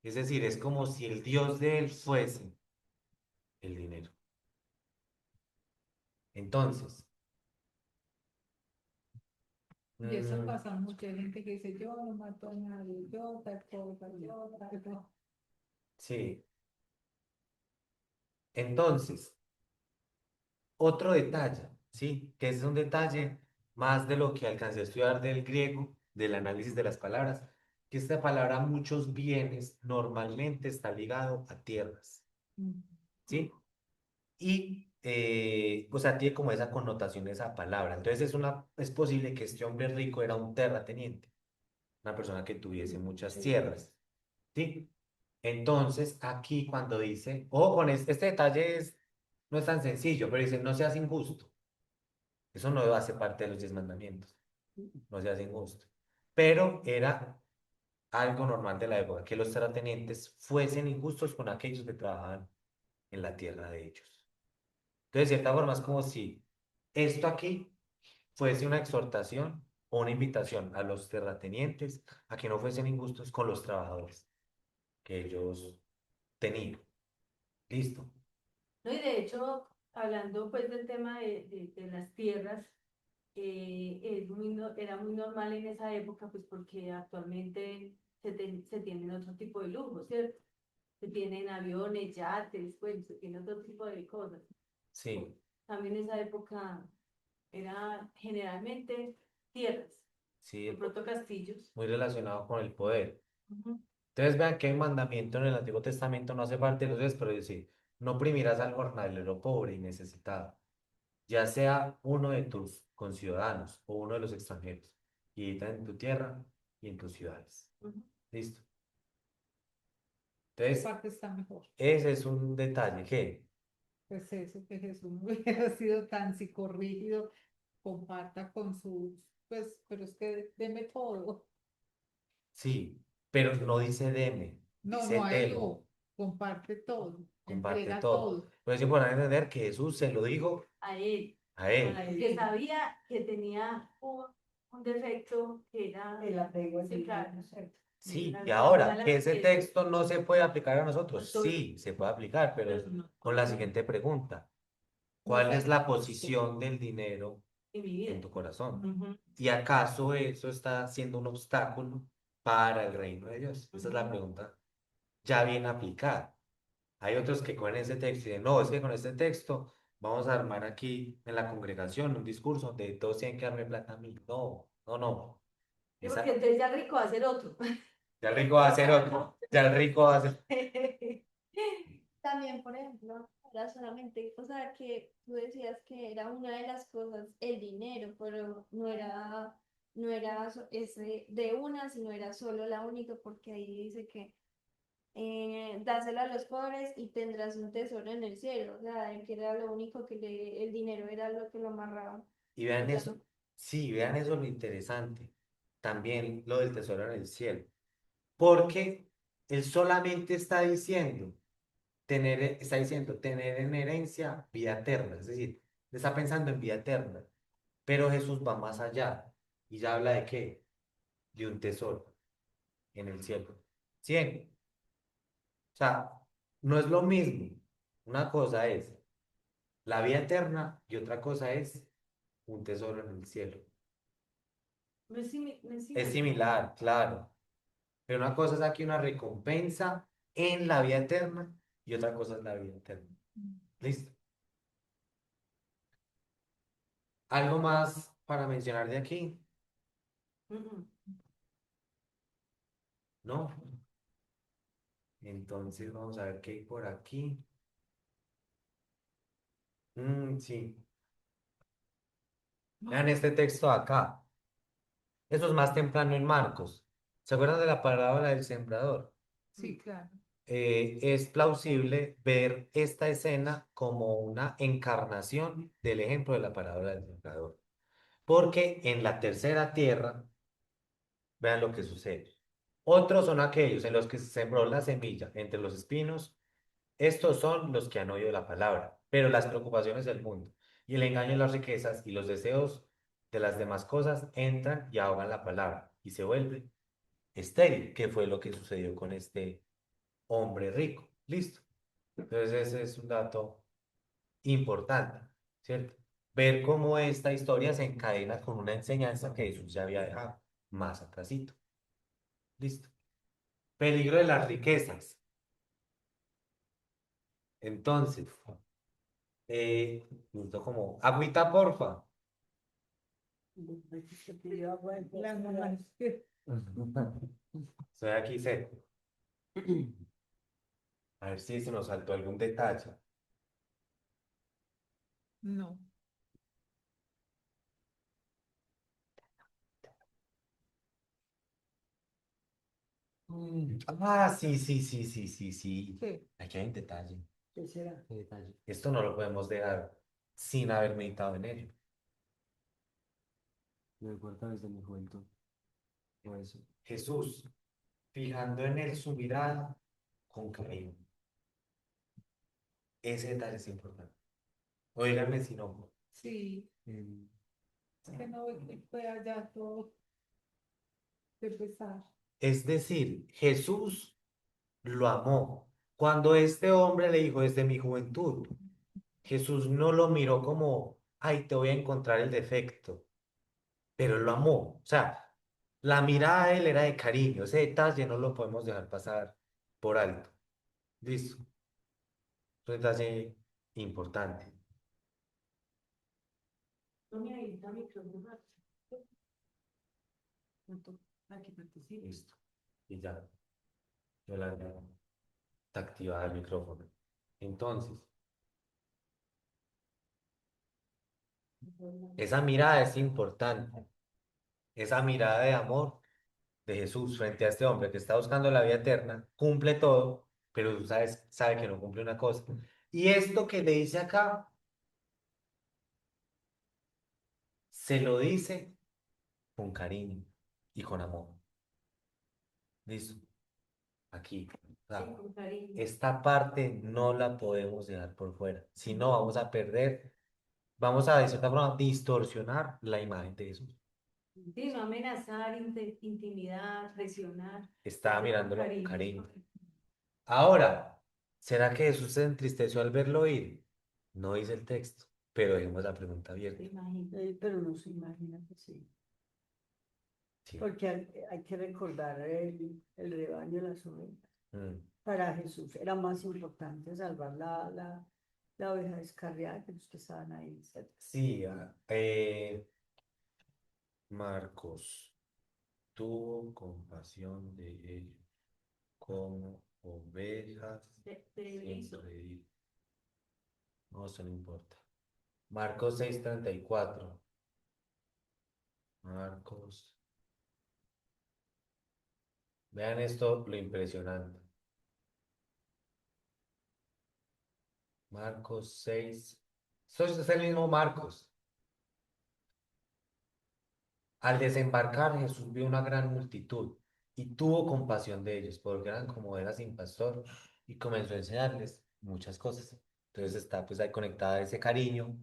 Es decir, es como si el Dios de él fuese el dinero. Entonces, Y eso mm, pasa mucha gente que dice: yo no mato a nadie, yo tal cosa, yo tal cosa. sí. Entonces, otro detalle, ¿sí? Que ese es un detalle más de lo que alcancé a estudiar del griego, del análisis de las palabras, que esta palabra muchos bienes normalmente está ligado a tierras, ¿sí? Y, o sea, tiene como esa connotación esa palabra. Entonces es posible que este hombre rico era un terrateniente, una persona que tuviese muchas tierras, ¿sí? Entonces, aquí cuando dice, ojo con este detalle no es tan sencillo, pero dice, no seas injusto. Eso no hace parte de los 10 mandamientos, no seas injusto. Pero era algo normal de la época, que los terratenientes fuesen injustos con aquellos que trabajaban en la tierra de ellos. Entonces, de cierta forma, es como si esto aquí fuese una exhortación o una invitación a los terratenientes a que no fuesen injustos con los trabajadores que ellos tenían. Listo. No, y de hecho, hablando pues del tema de las tierras, era muy normal en esa época, pues porque actualmente se tienen otro tipo de lujos, ¿cierto? Se tienen aviones, yates, pues se tiene otro tipo de cosas. Sí, También en esa época era generalmente tierras, sí, de pronto castillos. muy relacionado con el poder. Ujú. Entonces vean que hay mandamiento en el Antiguo Testamento, no hace parte de los diez, pero dice, no oprimirás al jornalero pobre y necesitado, ya sea uno de tus conciudadanos o uno de los extranjeros, y habita en tu tierra y en tus ciudades. Ujú. Listo. ¿Qué Entonces, parte está mejor? ese es un detalle que, Pues eso, que Jesús no hubiera sido tan psicorrígido, comparta con sus, pues, pero es que deme todo. sí, pero no dice deme, No, dice no, a él delo, no, comparte todo, comparte entrega todo. todo. Pero es importante entender que Jesús se lo dijo A él, a él. que sabía que tenía un defecto que era, El apego al sí, claro, dinero, ¿cierto? Sí, y una ahora mala que ese riqueza. texto no se puede aplicar a nosotros, Entonces, sí, se puede aplicar, pero pero no, con la siguiente pregunta. No ¿Cuál se es la aplica. posición del dinero en mi vida. en tu corazón? Ujú, ¿Y acaso eso está siendo un obstáculo para el reino de Dios? Esa es la pregunta ya bien aplicada. Hay otros que con ese texto dicen, no, es que con este texto vamos a armar aquí en la congregación un discurso donde todos tienen que darme plata a mí. No, no, no. sí, porque Esa, entonces ya rico va a ser otro. ya el rico va a ser otro, ya el rico va a ser... También, por ejemplo, era solamente, o sea, que tú decías que era una de las cosas el dinero, pero no era ese de una, sino era solo la única, porque ahí dice que dáselo a los pobres y tendrás un tesoro en el cielo, o sea, que era lo único el dinero era lo que lo amarraba. Y vean Y ya. eso, sí, vean eso lo interesante. También lo del tesoro en el cielo. Porque él solamente está diciendo tener en herencia vida eterna. Es decir, está pensando en vida eterna. Pero Jesús va más allá. Y ya habla de qué? De un tesoro en el cielo. 100. O sea, no es lo mismo. Una cosa es la vida eterna y otra cosa es un tesoro en el cielo. No es Es similar. similar, claro. Pero una cosa es aquí una recompensa en la vida eterna y otra cosa es la vida eterna. ¿Listo? ¿Algo más para mencionar de aquí? Ujú. ¿No? Entonces vamos a ver qué hay por aquí. Sí. Vean este texto de acá. Eso es más temprano en Marcos. ¿Se acuerdan de la parábola del sembrador? Sí, claro. Es plausible ver esta escena como una encarnación del ejemplo de la parábola del sembrador. Porque en la tercera tierra, vean lo que sucede. Otros son aquellos en los que se sembró la semilla entre los espinos. Estos son los que han oído la palabra, pero las preocupaciones del mundo y el engaño de las riquezas y los deseos de las demás cosas entran y ahogan la palabra y se vuelve estéril, que fue lo que sucedió con este hombre rico. Listo. Entonces ese es un dato importante, ¿cierto? Ver cómo esta historia se encadena con una enseñanza que Jesús ya había dejado más atrasito. Listo. Peligro de las riquezas. Entonces, necesito como, agüita, porfa. Se pidió agua de Las coco. mamás, Estoy aquí seco. A ver si se nos saltó algún detalle. no. Sí, sí, sí, sí, sí, sí. ¿Qué? Aquí hay un detalle. ¿Qué será? Qué detalle. Esto no lo podemos dejar sin haber meditado en ello. Me importa desde mi juventud. Por eso. Jesús, fijando en él su mirada con cariño. Ese detalle es importante. Óiganme si no. Sí, Em, es que no fue allá todo de pesar. Es decir, Jesús lo amó. Cuando este hombre le dijo desde mi juventud, Jesús no lo miró como, ay, te voy a encontrar el defecto. pero él lo amó. O sea, la mirada de él era de cariño. Ese detalle no lo podemos dejar pasar por alto. Listo. Es un detalle importante. No me habilita micrófono. Para que participe. Listo. Y ya. Yolanda, está activada el micrófono. Entonces, esa mirada es importante. Esa mirada de amor de Jesús frente a este hombre que está buscando la vida eterna, cumple todo, pero tú sabes, sabe que no cumple una cosa. Y esto que le dice acá, se lo dice con cariño y con amor. Listo. Aquí. O sea, Sí, con cariño. esta parte no la podemos dejar por fuera. Si no, vamos a perder, vamos a de cierta forma distorsionar la imagen de Jesús. Sí, no amenazar, intimidar, presionar. Estaba Con mirándolo con cariño. cariño. Ahora, ¿será que Jesús se entristeció al verlo ir? No dice el texto, pero dejemos la pregunta ¿Te abierta. imaginas? Pero no se imagina que sí. Sí. Porque hay que recordar el rebaño de las ovejas. Mm. Para Jesús era más importante salvar la oveja descarriada que los que estaban ahí. Sí, Marcos tuvo compasión de ellos como ovejas Te sin hizo. redil. No, eso no importa. Marcos 6:34. Marcos. Vean esto, lo impresionante. Marcos 6. Esto es el mismo Marcos. Al desembarcar, Jesús vio una gran multitud y tuvo compasión de ellos, porque eran como ovejas sin pastor, y comenzó a enseñarles muchas cosas. Entonces está pues ahí conectada ese cariño,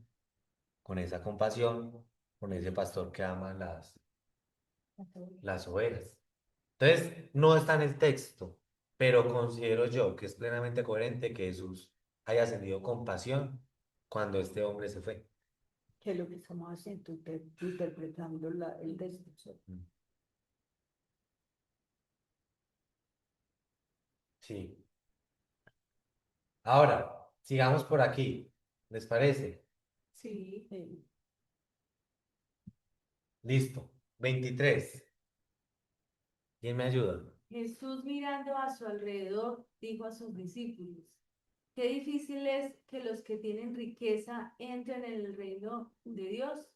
con esa compasión, con ese pastor que ama las ovejas. Entonces, no está en el texto, pero considero yo que es plenamente coherente que Jesús haya sentido compasión cuando este hombre se fue. Que es lo que estamos haciendo, interpretando el texto. ¿Cierto? Sí. Ahora, sigamos por aquí. ¿Les parece? Sí. Sí. Listo. 23. ¿Quién me ayuda? Jesús mirando a su alrededor dijo a sus discípulos, qué difícil es que los que tienen riqueza entren en el reino de Dios.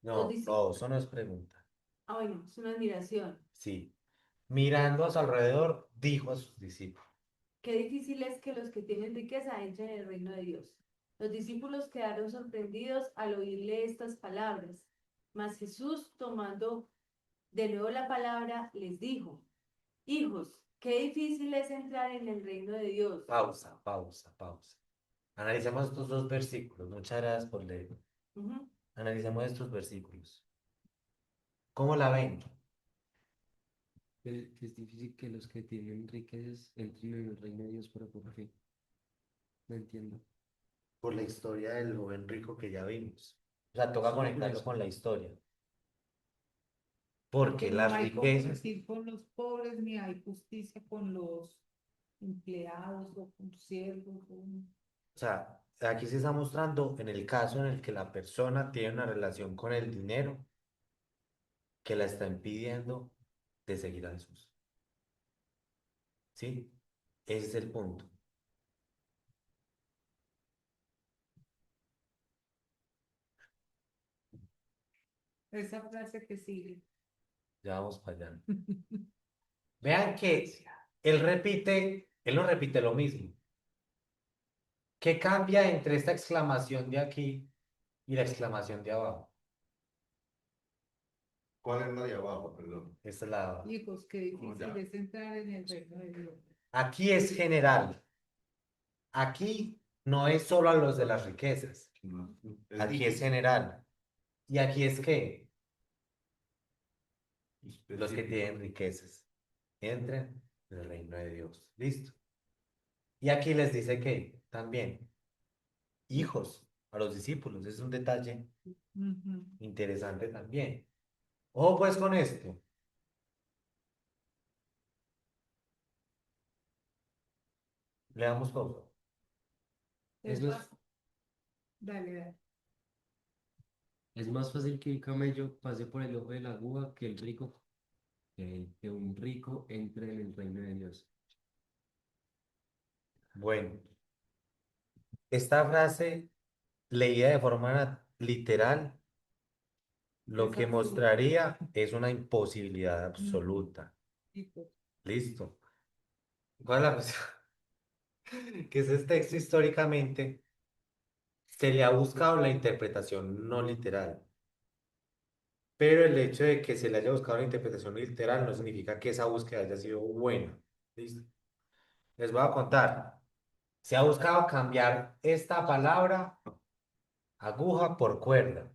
No, no, eso no es pregunta. Ah, bueno, es una admiración. Sí. Mirando a su alrededor, dijo a sus discípulos. Qué difícil es que los que tienen riqueza entren en el reino de Dios. Los discípulos quedaron sorprendidos al oírle estas palabras. Mas Jesús, tomando de nuevo la palabra, les dijo, hijos, qué difícil es entrar en el reino de Dios. Pausa, pausa, pausa. Analicemos estos dos versículos. Muchas gracias por leer. Ujú. Analicemos estos versículos. ¿Cómo la ven? Que es difícil que los que tienen riquezas entren en el reino de Dios, pero ¿por qué? No entiendo. Por la historia del joven rico que ya vimos. O sea, toca conectarlo con la historia. Porque Que no las hay riquezas, compartir con los pobres, ni hay justicia con los empleados o con siervos. o sea, aquí se está mostrando en el caso en el que la persona tiene una relación con el dinero que la está impidiendo de seguir a Jesús. ¿Sí? Ese es el punto. Esa frase que sigue. Ya vamos para allá. Vean que él no repite lo mismo. ¿Qué cambia entre esta exclamación de aquí y la exclamación de abajo? ¿Cuál es la de abajo? Perdón. Esta es la de abajo. Hijos, qué difícil ya. es entrar en el reino de Dios. Aquí es general. Aquí no es solo a los de las riquezas. No, Aquí es general. ¿Y aquí es qué? Los que específico. tienen riquezas. Entren en el reino de Dios. Listo. Y aquí les dice que también, hijos a los discípulos. Es un detalle Ujú. interesante también. Ojo pues con esto. Le damos pausa. Es Es más, más, dale, dale. es más fácil que un camello pase por el ojo de la aguja que un rico entre en el reino de Dios. Bueno, esta frase leída de forma literal, lo Es que absurdo. mostraría es una imposibilidad Mm. absoluta. Y pues, Listo. ¿Cuál es la cuestión? Que ese texto históricamente se le ha buscado la interpretación no literal. Pero el hecho de que se le haya buscado la interpretación literal no significa que esa búsqueda haya sido buena. ¿Listo? Les voy a contar. Se ha buscado cambiar esta palabra aguja por cuerda.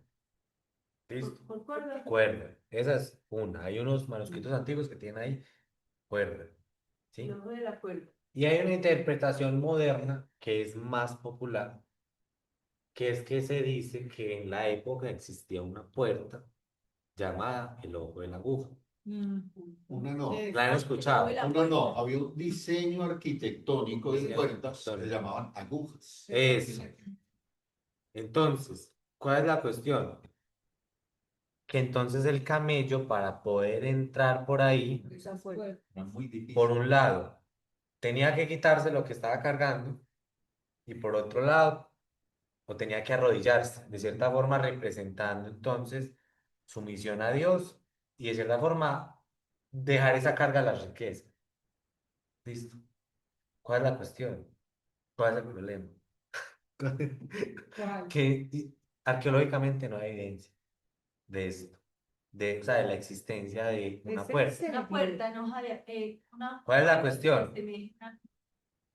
¿Listo? Por cuerda. Cuerda. Esa es una. Hay unos manuscritos antiguos que tienen ahí cuerda. ¿Sí? El ojo de la cuerda. Y hay una interpretación moderna que es más popular, que es que se dice que en la época existía una puerta llamada el ojo de la aguja. Una no. ¿La han escuchado? Uno no, había un diseño arquitectónico de Diseño puertas que se arquitectónico. llamaban agujas. Eso. Entonces, ¿cuál es la cuestión? Que entonces el camello para poder entrar por ahí, Esa fue. Era muy difícil. por un lado, tenía que quitarse lo que estaba cargando y por otro lado, o tenía que arrodillarse, de cierta forma representando entonces sumisión a Dios y de cierta forma dejar esa carga a la riqueza. ¿Listo? ¿Cuál es la cuestión? ¿Cuál es el problema? ¿cuál? Que arqueológicamente no hay evidencia de esto, o sea, de la existencia de una ¿Es en puerta. serio? Una puerta en hoja de, una ¿Cuál es la puerta cuestión? que semeja-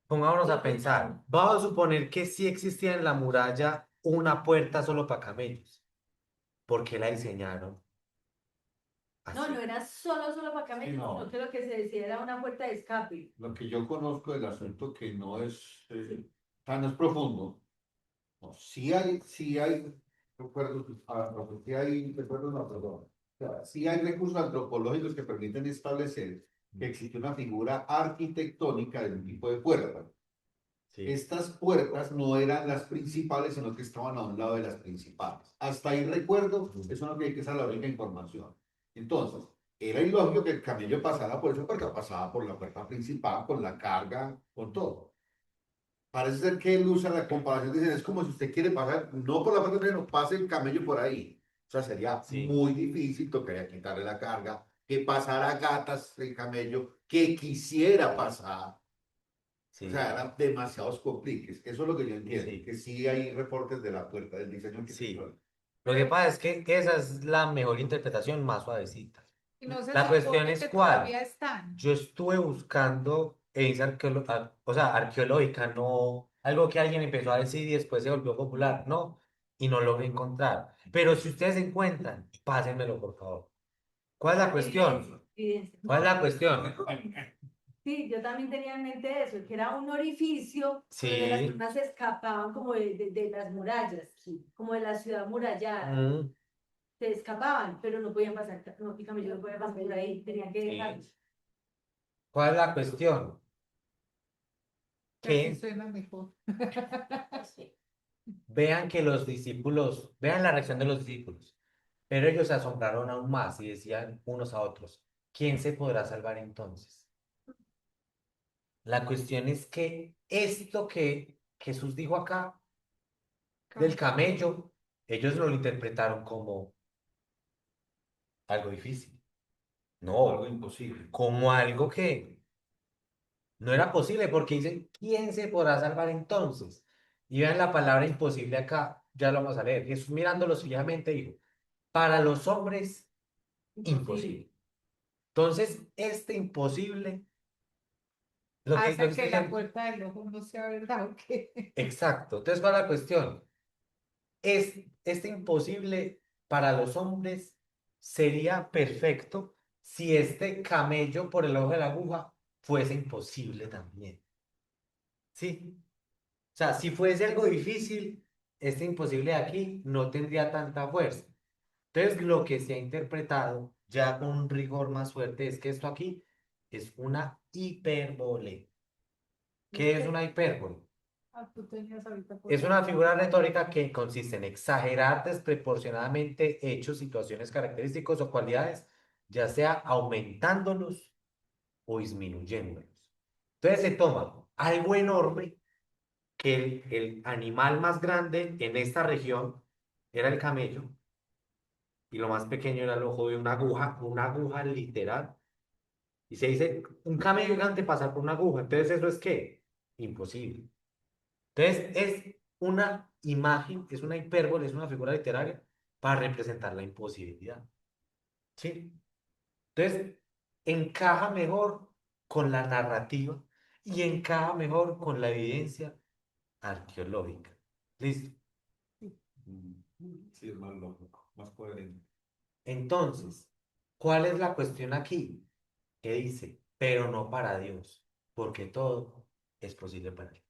Pongámonos a Yo pensar. pensaba. Vamos a suponer que sí existía en la muralla una puerta solo para camellos. ¿Por qué la diseñaron No, así? no era solo para camellos, no. sino que lo que se decía era una puerta de escape. Lo que yo conozco del asunto que no es, o sea, no es profundo. No, sí hay recuerdos, sí hay recuerdos, no, perdón. O sea, sí hay recursos antropológicos que permiten establecer que existe una figura arquitectónica de un tipo de puerta. Sí, Estas puertas no eran las principales, sino que estaban a un lado de las principales. Hasta ahí recuerdo, eso no tiene que ser la única información. Entonces, era ilógico que el camello pasara por esa puerta, pasaba por la puerta principal, con la carga, con todo. Parece ser que él usa la comparación, dicen, es como si usted quiere pasar, no por la puerta primero, pase el camello por ahí. O sea, sería Sí. muy difícil, tocaría quitarle la carga, que pasara gatas el camello, que quisiera pasar. sí, O sea, eran demasiados compliques. Eso es lo que yo entiendo, Sí. que sí hay reportes de la puerta, del diseño sí. arquitectónico. Lo que pasa es que esa es la mejor interpretación, más suavecita. Y no se La cuestión supone es que cuál. todavía están. Yo estuve buscando evidencia o sea, arqueológica, no algo que alguien empezó a decir y después se volvió popular, no, y no logré encontrar. Pero si ustedes encuentran, pásenmelo, por favor. ¿Cuál es la cuestión? Evidencia. ¿Cuál es la cuestión? Sí, yo también tenía en mente eso, que era un orificio Sí. donde las personas se escapaban como de las murallas, como de la ciudad murallada. Mm, Se escapaban, pero no podían pasar, no, y camello no podía pasar por ahí, tenían que Sí. dejarlos. ¿Cuál es la cuestión? Así Que suena mejor. vean que los discípulos, vean la reacción de los discípulos, pero ellos se asombraron aún más y decían unos a otros, ¿quién se podrá salvar entonces? La cuestión es que esto que Jesús dijo acá del camello, ellos no lo interpretaron como algo difícil, Algo no, imposible. como algo que no era posible, porque dicen, ¿quién se podrá salvar entonces? Y vean la palabra imposible acá, ya lo vamos a leer. Jesús mirándolo fijamente dijo, para los hombres, imposible. Entonces, este imposible, lo que Hace estoy que la diciendo, puerta del ojo no sea verdad, ¿o qué? exacto. Entonces, ¿cuál es la cuestión? Este imposible para los hombres sería perfecto si este camello por el ojo de la aguja fuese imposible también. ¿Sí? O sea, si fuese algo difícil, este imposible de aquí no tendría tanta fuerza. Entonces, lo que se ha interpretado ya con un rigor más fuerte es que esto aquí es una hipérbole. ¿Qué es una hipérbole? Ah, tú tenías ahorita por Es una figura retórica que consiste en exagerar desproporcionadamente hechos, situaciones, característicos o cualidades, ya sea aumentándolos o disminuyéndolos. Entonces se toma algo enorme que el animal más grande en esta región era el camello y lo más pequeño era el ojo de una aguja literal. Y se dice, un camello gigante pasar por una aguja. Entonces, ¿eso es qué? Imposible. Entonces, es una imagen, es una hipérbole, es una figura literaria para representar la imposibilidad. ¿Sí? Entonces, encaja mejor con la narrativa y encaja mejor con la evidencia arqueológica. ¿Listo? Sí, es más lógico, más coherente. Entonces, ¿cuál es la cuestión aquí? Que dice, pero no para Dios, porque todo es posible para Él.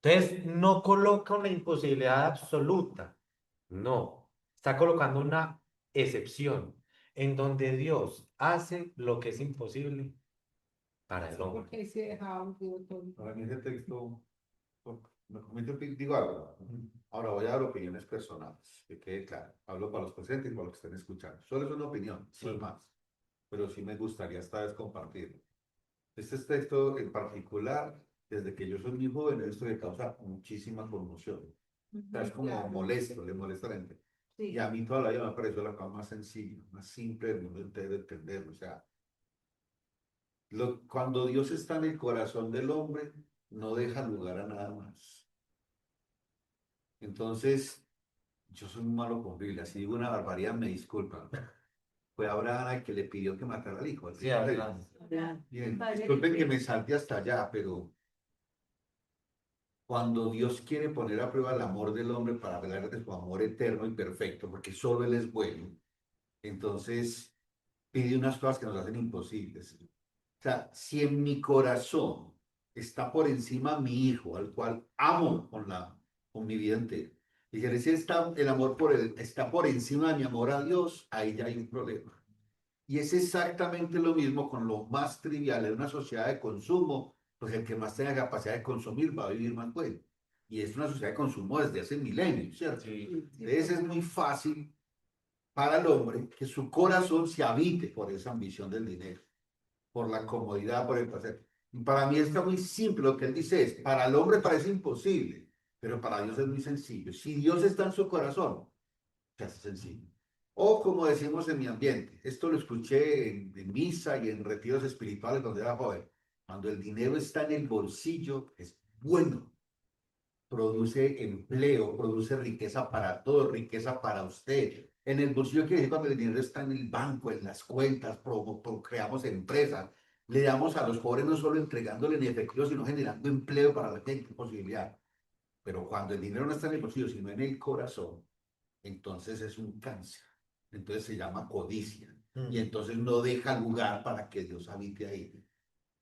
Entonces, no coloca una imposibilidad absoluta, no, está colocando una excepción en donde Dios hace lo que es imposible para el hombre. porque ahí se dejaba un poco todo. Para mí ese texto, me comento, digo algo. Ahora voy a dar opiniones personales, que quede claro. Hablo para los presentes y para los que estén escuchando. Solo es una opinión, Sí. no es más. Pero sí me gustaría esta vez compartirlo. Este texto en particular, desde que yo soy muy joven, he visto que causa muchísima conmoción. O sea, es como Claro. molesto, le molesta a la gente. Y Sí. a mí toda la vida me ha parecido la cosa más sencilla, más simple del mundo entero de entender. O sea, cuando Dios está en el corazón del hombre, no deja lugar a nada más. Entonces, yo soy muy malo con Biblia. Si digo una barbaridad, me disculpan. Fue Abraham el que le pidió que matara al hijo. Sí, Abraham. Bien, Padre disculpen que Felipe. me salte hasta allá, pero cuando Dios quiere poner a prueba el amor del hombre para hablar de su amor eterno y perfecto, porque solo Él es bueno, entonces pide unas cosas que nos hacen imposibles. O sea, si en mi corazón está por encima mi hijo, al cual amo con mi vida entera, y si está, el amor por él está por encima de mi amor a Dios, ahí ya hay un problema. Y es exactamente lo mismo con lo más trivial en una sociedad de consumo, pues el que más tenga capacidad de consumir va a vivir más bueno. Y es una sociedad de consumo desde hace milenios, ¿cierto? Sí. Entonces es muy fácil para el hombre que su corazón se habite por esa ambición del dinero, por la comodidad, por el placer. Y para mí está muy simple, lo que él dice es, para el hombre parece imposible, pero para Dios es muy sencillo. Si Dios está en su corazón, se hace sencillo. O como decimos en mi ambiente, esto lo escuché en misa y en retiros espirituales cuando era joven, cuando el dinero está en el bolsillo, es bueno, produce empleo, produce riqueza para todos, riqueza para usted. En el bolsillo quiere decir cuando el dinero está en el banco, en las cuentas, creamos empresas, le damos a los pobres no solo entregándole en efectivo, sino generando empleo para la gente, posibilidad. Pero cuando el dinero no está en el bolsillo, sino en el corazón, entonces es un cáncer. Entonces se llama codicia. Y Mm. entonces no deja lugar para que Dios habite ahí.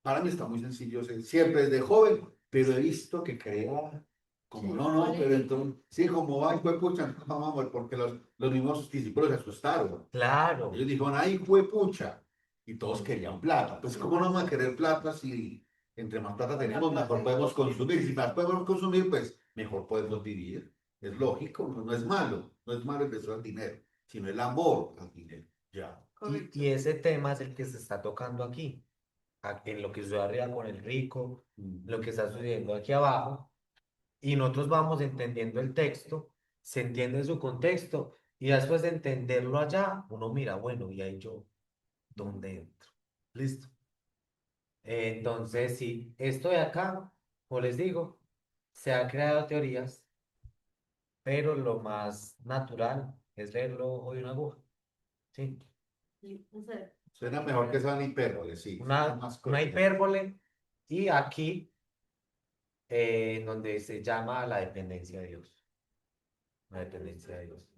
Para mí está muy sencillo, siempre desde joven, pero he visto que crea como, Sí, no, no, pero polémica. entonces, sí, como, ay, pucha, no, vamos, porque los mismos discípulos se asustaron. Claro, Ellos dijeron, ay, pucha, y todos querían plata. Pues, ¿cómo no vamos a querer plata si entre más plata tenemos, mejor podemos consumir? Si más podemos consumir, pues mejor podemos vivir. Es lógico, no, no es malo, no es malo el deseo al dinero, sino el amor al dinero. Ya. Correcto. y ese tema es el que se está tocando aquí, en lo que sucede arriba con el rico, lo que está sucediendo aquí abajo, y nosotros vamos entendiendo el texto, se entiende su contexto, y después de entenderlo allá, uno mira, bueno, y ahí yo, ¿dónde entro? Listo. Entonces, sí, esto de acá, como les digo, se han creado teorías, pero lo más natural es leerlo ojo de una aguja. Sí. Sí, o sea, Suena mejor que sean hipérboles, sí. Más Una coherente. hipérbole, y aquí, donde se llama la dependencia de Dios. La dependencia de Dios.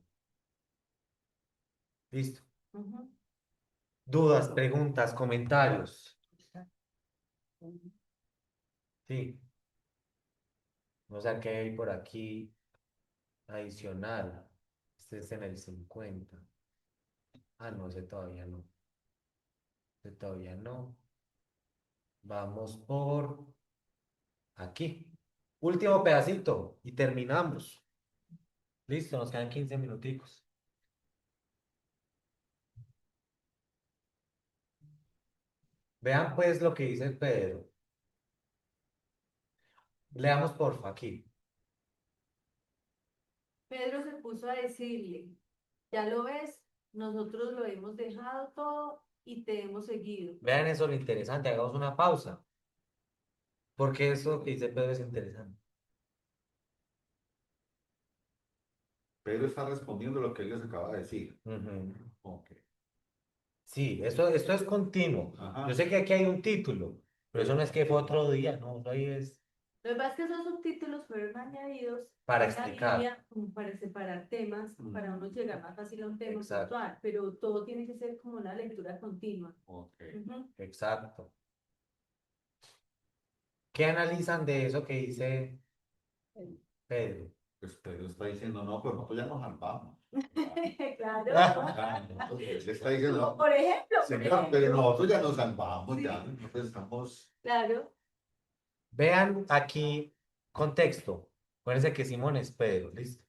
Listo. ujú. Dudas, preguntas, comentarios. Sí. No sé qué hay por aquí adicional. Este es en el 50. Ah, no, ese todavía no. Ese todavía no. Vamos por aquí. Último pedacito y terminamos. Listo, nos quedan 15 minuticos. Vean pues lo que dice Pedro. Leamos porfa aquí. Pedro se puso a decirle, ya lo ves, nosotros lo hemos dejado todo y te hemos seguido. Vean eso lo interesante, hagamos una pausa. Porque eso que dice Pedro es interesante. Pedro está respondiendo lo que él les acaba de decir. Ujú. Ok. Sí, esto es continuo. Ajá. Yo sé que aquí hay un título, pero eso no es que fue otro día, no, eso ahí es Lo que pasa es que esos subtítulos fueron añadidos para en la explicar. Biblia como para separar temas, para uno llegar más fácil a un tema Exacto. puntual, pero todo tiene que ser como una lectura continua. Ok. Ujú. Exacto. ¿Qué analizan de eso que dice Pedro? Pues Pedro está diciendo, no, pero nosotros ya nos salvamos. Claro. Ah, entonces, él está diciendo, Como no, por ejemplo, señor, pero nosotros ya nos salvamos, ya, nosotros estamos. claro. Vean aquí contexto. Acuérdense que Simón es Pedro, ¿listo?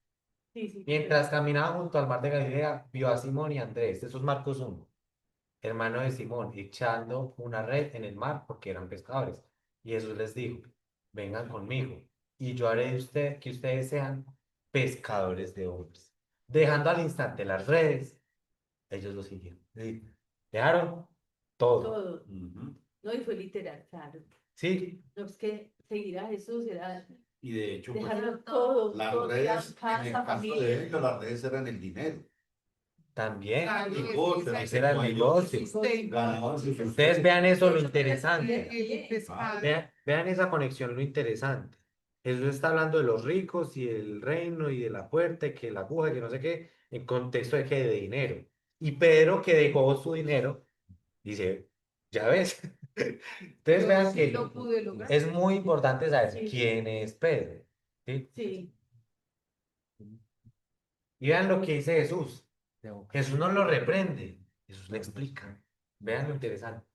Sí, sí. Mientras caminaba junto al mar de Galilea, vio a Simón y a Andrés, eso es Marcos 1, hermano de Simón, echando una red en el mar porque eran pescadores. Y Jesús les dijo, vengan conmigo y yo haré de usted que ustedes sean pescadores de hombres. Dejando al instante las redes, ellos lo siguieron. Sí, dejaron todo. Todo. Ujú. No, y fue literal, claro. Sí, No es que seguir a Jesús era Y de hecho, pues, dejarlo todo, las todo, redes, casa, en el caso familia. de ellos, las redes eran el dinero. también. Claro, Negocio, Ese era el negocio. ganaban sus Ustedes vean eso, lo El interesante. pescado. Vean esa conexión, lo interesante. Jesús está hablando de los ricos y el reino y de la puerta y que la aguja y que no sé qué, en contexto de que de dinero. Y Pedro, que dejó su dinero, dice, ya ves. Ustedes Yo vean sí que lo pude lograr. es muy importante saber Sí. quién es Pedro. ¿Sí? Sí. Y vean lo que dice Jesús. Jesús no lo reprende, Jesús le explica. Vean lo interesante.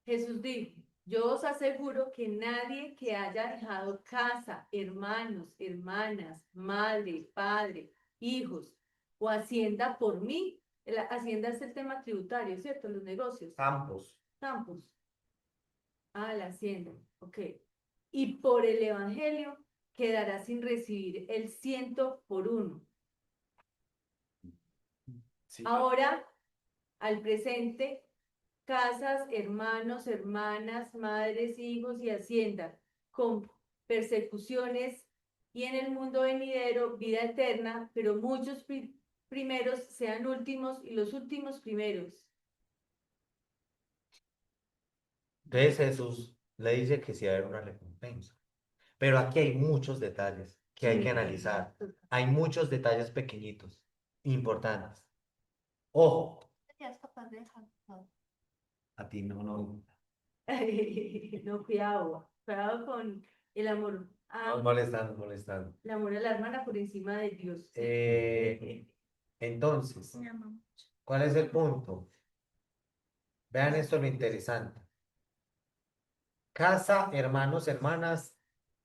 Jesús dijo, yo os aseguro que nadie que haya dejado casa, hermanos, hermanas, madre, padre, hijos o hacienda por mí, la hacienda es el tema tributario, ¿cierto? Los negocios, Campos. campos. Ah, la hacienda, ok. Y por el evangelio quedará sin recibir el 100 por 1. Sí. Ahora, al presente, casas, hermanos, hermanas, madres, hijos y hacienda, con persecuciones y en el mundo venidero vida eterna, pero muchos primeros sean últimos y los últimos primeros. Entonces Jesús le dice que sí va a haber una recompensa. Pero aquí hay muchos detalles que hay que analizar. Hay muchos detalles pequeñitos, importantes. Ojo, Ya es capaz de dejar todo. a ti no. No, cuidado, cuidado con el amor Nos molestando, molestando. el amor a la hermana por encima de Dios. Entonces, Mi mamá. ¿cuál es el punto? Vean esto lo interesante. Casa, hermanos, hermanas,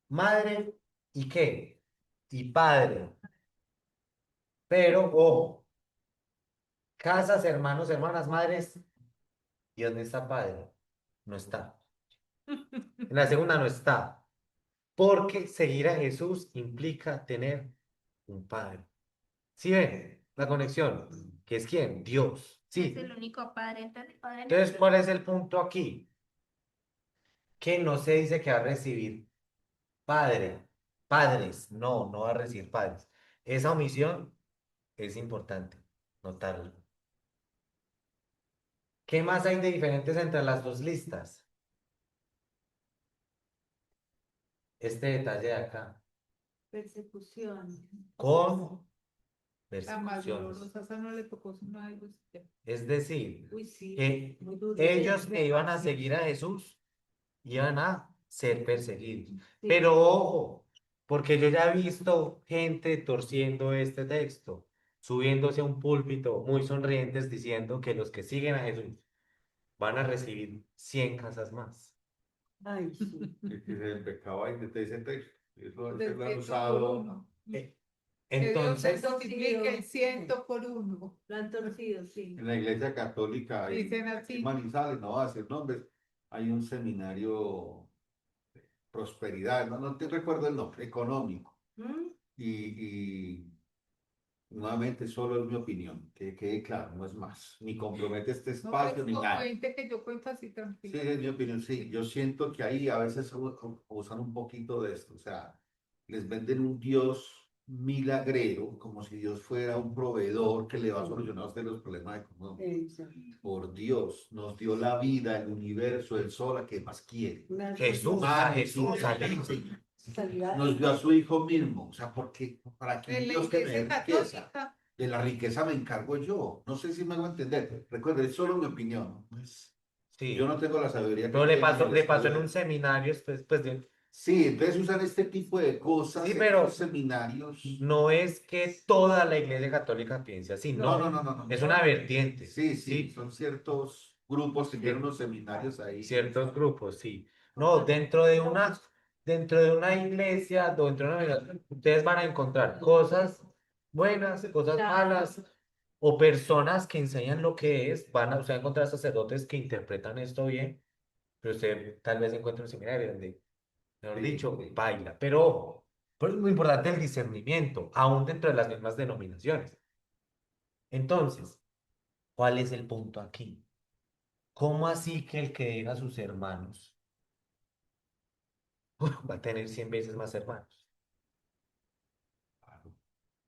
madre y qué? Y padre. Pero, ojo, casas, hermanos, hermanas, madres. ¿Y dónde está padre? No está. En la segunda no está. Porque seguir a Jesús implica tener un padre. ¿Sí ven la conexión? ¿Que es quién? Dios. Es Sí. el único padre, entonces padre Entonces, nuestro. ¿cuál es el punto aquí? Que no se dice que va a recibir padre, padres. No, no va a recibir padres. Esa omisión es importante notarlo. ¿Qué más hay de diferentes entre las dos listas? Este detalle de acá. Persecución. Con La más persecuciones. dolorosa, esa no le tocó sino a ellos. Es decir, Uy, sí, que muy duro. ellos que iban a seguir a Jesús iban a ser perseguidos. Sí. Pero ojo, Porque yo ya he visto gente torciendo este texto, subiéndose a un púlpito muy sonrientes diciendo que los que siguen a Jesús van a recibir 100 casas más. Ay, sí. Que es el pecado ahí de ese texto. Eso Del lo han 100 por usado. 1. Eh, Que Dios Entonces, multiplique el 100 por 1. Lo han torcido, sí. En la iglesia católica, Dicen en así. Manizales, no voy a decir nombres, hay un seminario de prosperidad, no te recuerdo el nombre, económico. ¿Mm? Y nuevamente solo es mi opinión, que quede claro, no es más, ni compromete este No, espacio ni nada. cuente que yo cuento así Sí, tranquilo. es mi opinión, sí. Yo siento que ahí a veces usan un poquito de esto, o sea, les venden un Dios milagrero, como si Dios fuera un proveedor que le va a solucionar a usted los problemas económicos. Exacto. Por Dios, nos dio la vida, el universo, el sol, ¿a qué más quiere? Jesús, a Jesús, al Hijo. Nos dio a su Hijo mismo, o sea, porque para que En la Dios que me iglesia dé riqueza, católica, de la riqueza me encargo yo. No sé si me hago entender. Recuerden, es solo mi opinión. ¿No? Yo Sí, no tengo la sabiduría que pero le tienen pasó, ni la le pasó en un escuela. seminario después, pues, Sí, entonces usan este tipo de cosas sí, en pero los seminarios. no es que toda la Iglesia Católica piense así, No, no, no, no, no, no. es una vertiente, Sí, sí, sí, son ciertos grupos que tienen sí, unos seminarios ahí. ciertos grupos, sí. No, dentro de una iglesia, dentro de una denominación, ustedes van a encontrar cosas buenas, cosas malas, o personas que enseñan lo que es, usted va a encontrar sacerdotes que interpretan esto bien, pero usted tal vez encuentre un seminario donde, mejor Sí, dicho, sí. baila. Pero ojo, pues es muy importante el discernimiento, aún dentro de las mismas denominaciones. Entonces, ¿cuál es el punto aquí? ¿Cómo así que el que deja a sus hermanos va a tener 100 veces más hermanos?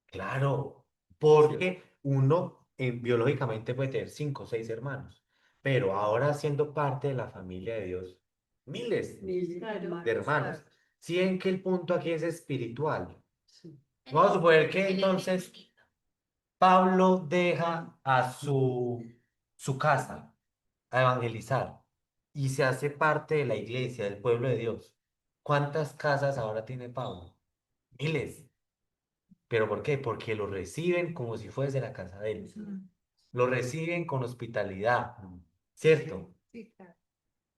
Claro, porque uno biológicamente puede tener 5 o 6 hermanos, pero ahora siendo parte de la familia de Dios, miles Claro. de hermanos. Si ven que el punto aquí es espiritual. Sí. Vamos a suponer que entonces Pablo deja a su casa a evangelizar y se hace parte de la iglesia, del pueblo de Dios. ¿Cuántas casas ahora tiene Pablo? Miles. ¿Pero por qué? Porque lo reciben como si fuese la casa de él. mm, Lo reciben con hospitalidad, ¿cierto? sí, claro.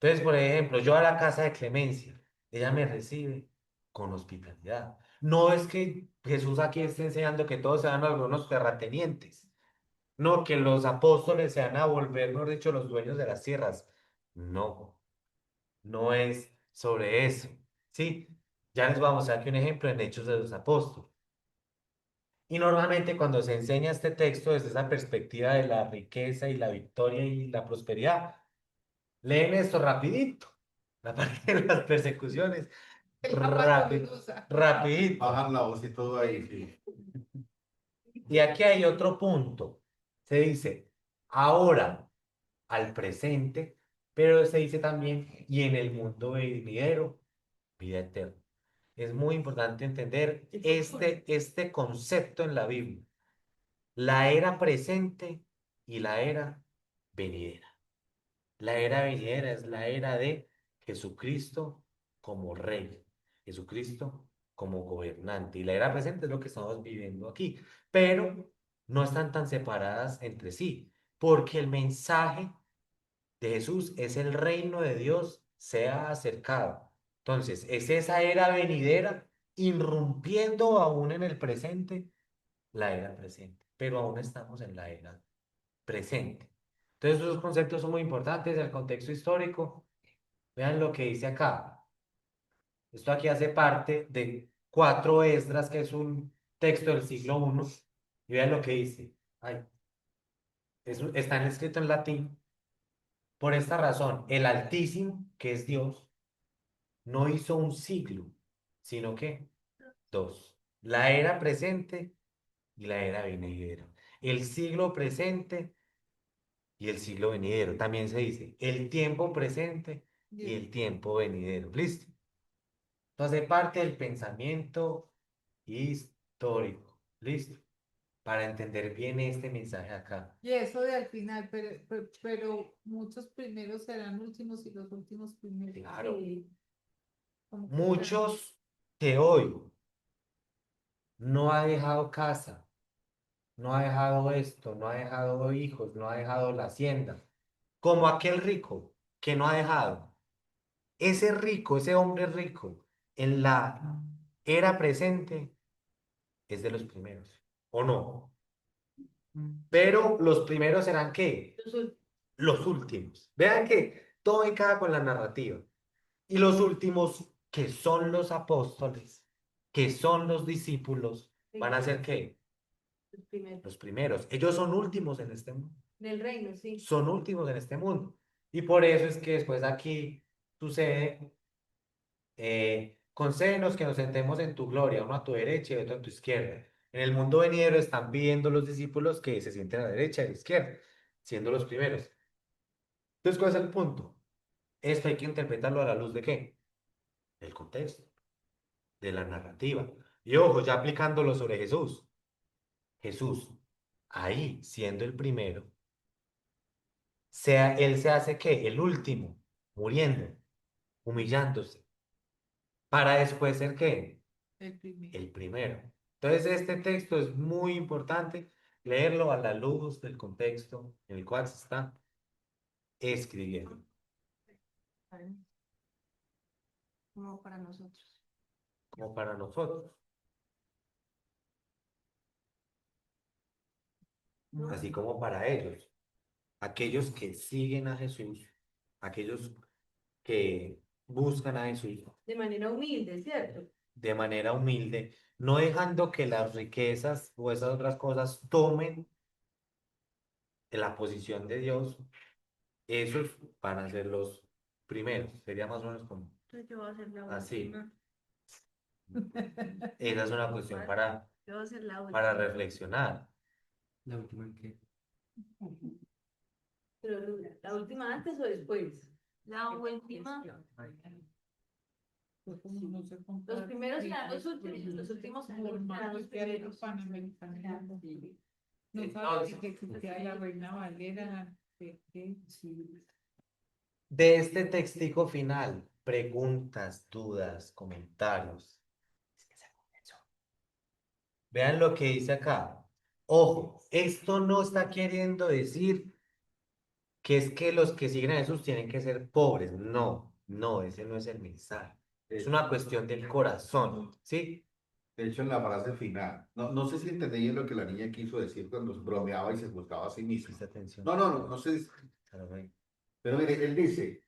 Entonces, por ejemplo, yo a la casa de Clemencia, ella me recibe con hospitalidad. No es que Jesús aquí esté enseñando que todos sean algunos terratenientes. No, que los apóstoles se van a volver, mejor dicho, los dueños de las tierras. No, no es sobre eso. Sí, ya les vamos a dar aquí un ejemplo en Hechos de los Apóstoles. Y normalmente cuando se enseña este texto desde esa perspectiva de la riqueza y la victoria y la prosperidad, leen esto rapidito, la parte de las persecuciones, El Papa rápido, Tolosa. rapidito. Bajan la voz y todo ahí, sí. Y aquí hay otro punto. Se dice, ahora, al presente, pero se dice también, y en el mundo venidero, vida eterna. Es muy importante entender este concepto en la Biblia. La era presente y la era venidera. La era venidera es la era de Jesucristo como rey, Jesucristo como gobernante. Y la era presente es lo que estamos viviendo aquí. Pero no están tan separadas entre sí, porque el mensaje de Jesús es el reino de Dios se ha acercado. Entonces, es esa era venidera irrumpiendo aún en el presente, la era presente, pero aún estamos en la era presente. Entonces, esos conceptos son muy importantes, el contexto histórico. Vean lo que dice acá. Esto aquí hace parte de 4 Esdras, que es un texto del siglo I. Y vean lo que dice. Ay, está escrito en latín. Por esta razón, el Altísimo, que es Dios, no hizo un siglo, sino que 2. La era presente y la era venidera. El siglo presente y el siglo venidero. También se dice el tiempo presente y el tiempo venidero. ¿Listo? Entonces, hace parte del pensamiento histórico. ¿Listo? Para entender bien este mensaje acá. Y eso de al final, pero muchos primeros serán últimos y los últimos primeros. Claro. Sí. Como que serán. Muchos que hoy no ha dejado casa, no ha dejado esto, no ha dejado hijos, no ha dejado la hacienda, como aquel rico que no ha dejado. Ese rico, ese hombre rico, en la era presente, es de los primeros, ¿o no? Pero los primeros serán ¿qué? Los últimos. Vean que todo encaja con la narrativa. Y los últimos, que son los apóstoles, que son los discípulos, van a ser ¿qué? Los primeros. Los primeros. Ellos son últimos en este mundo. Del reino, sí. Son últimos en este mundo. Y por eso es que después aquí sucede, concédenos que nos sentemos en tu gloria, uno a tu derecha y otro a tu izquierda. En el mundo venidero están pidiendo los discípulos que se sienten a la derecha y a la izquierda, siendo los primeros. Entonces, ¿cuál es el punto? Esto hay que interpretarlo a la luz de ¿qué? Del contexto, de la narrativa. Y ojo, ya aplicándolo sobre Jesús. Jesús, ahí, siendo el primero, él se hace ¿qué? El último, muriendo, humillándose, para después ser ¿qué? El primero. El primero. Entonces, este texto es muy importante leerlo a la luz del contexto en el cual se está escribiendo. Como para nosotros. Como para nosotros. Así como para ellos. Aquellos que siguen a Jesús, aquellos que buscan a Jesús De manera humilde, ¿cierto? de manera humilde, no dejando que las riquezas o esas otras cosas tomen la posición de Dios, esos van a ser los primeros. Sería más o menos como Entonces yo voy a hacer la así. última. Esa es una cuestión Yo voy a hacer la para última. reflexionar. La última en que. Pero la última antes o después. La última. Fue como no se Los compara primeros con serán los los últimos, los últimos serán formatos los que hay primeros. panamericanos. No Entonces- sabía que existía la Reina Valera. Sí. De este textico final, preguntas, dudas, comentarios. Vean lo que dice acá. Ojo, esto no está queriendo decir que es que los que siguen a Jesús tienen que ser pobres. No, no, ese no es el mensaje. Es una cuestión del corazón, ¿sí? De hecho, en la frase final, no sé si entendí bien lo que la niña quiso decir cuando bromeaba y se juzgaba a sí misma. Presta atención. No sé. Pero mire, él dice,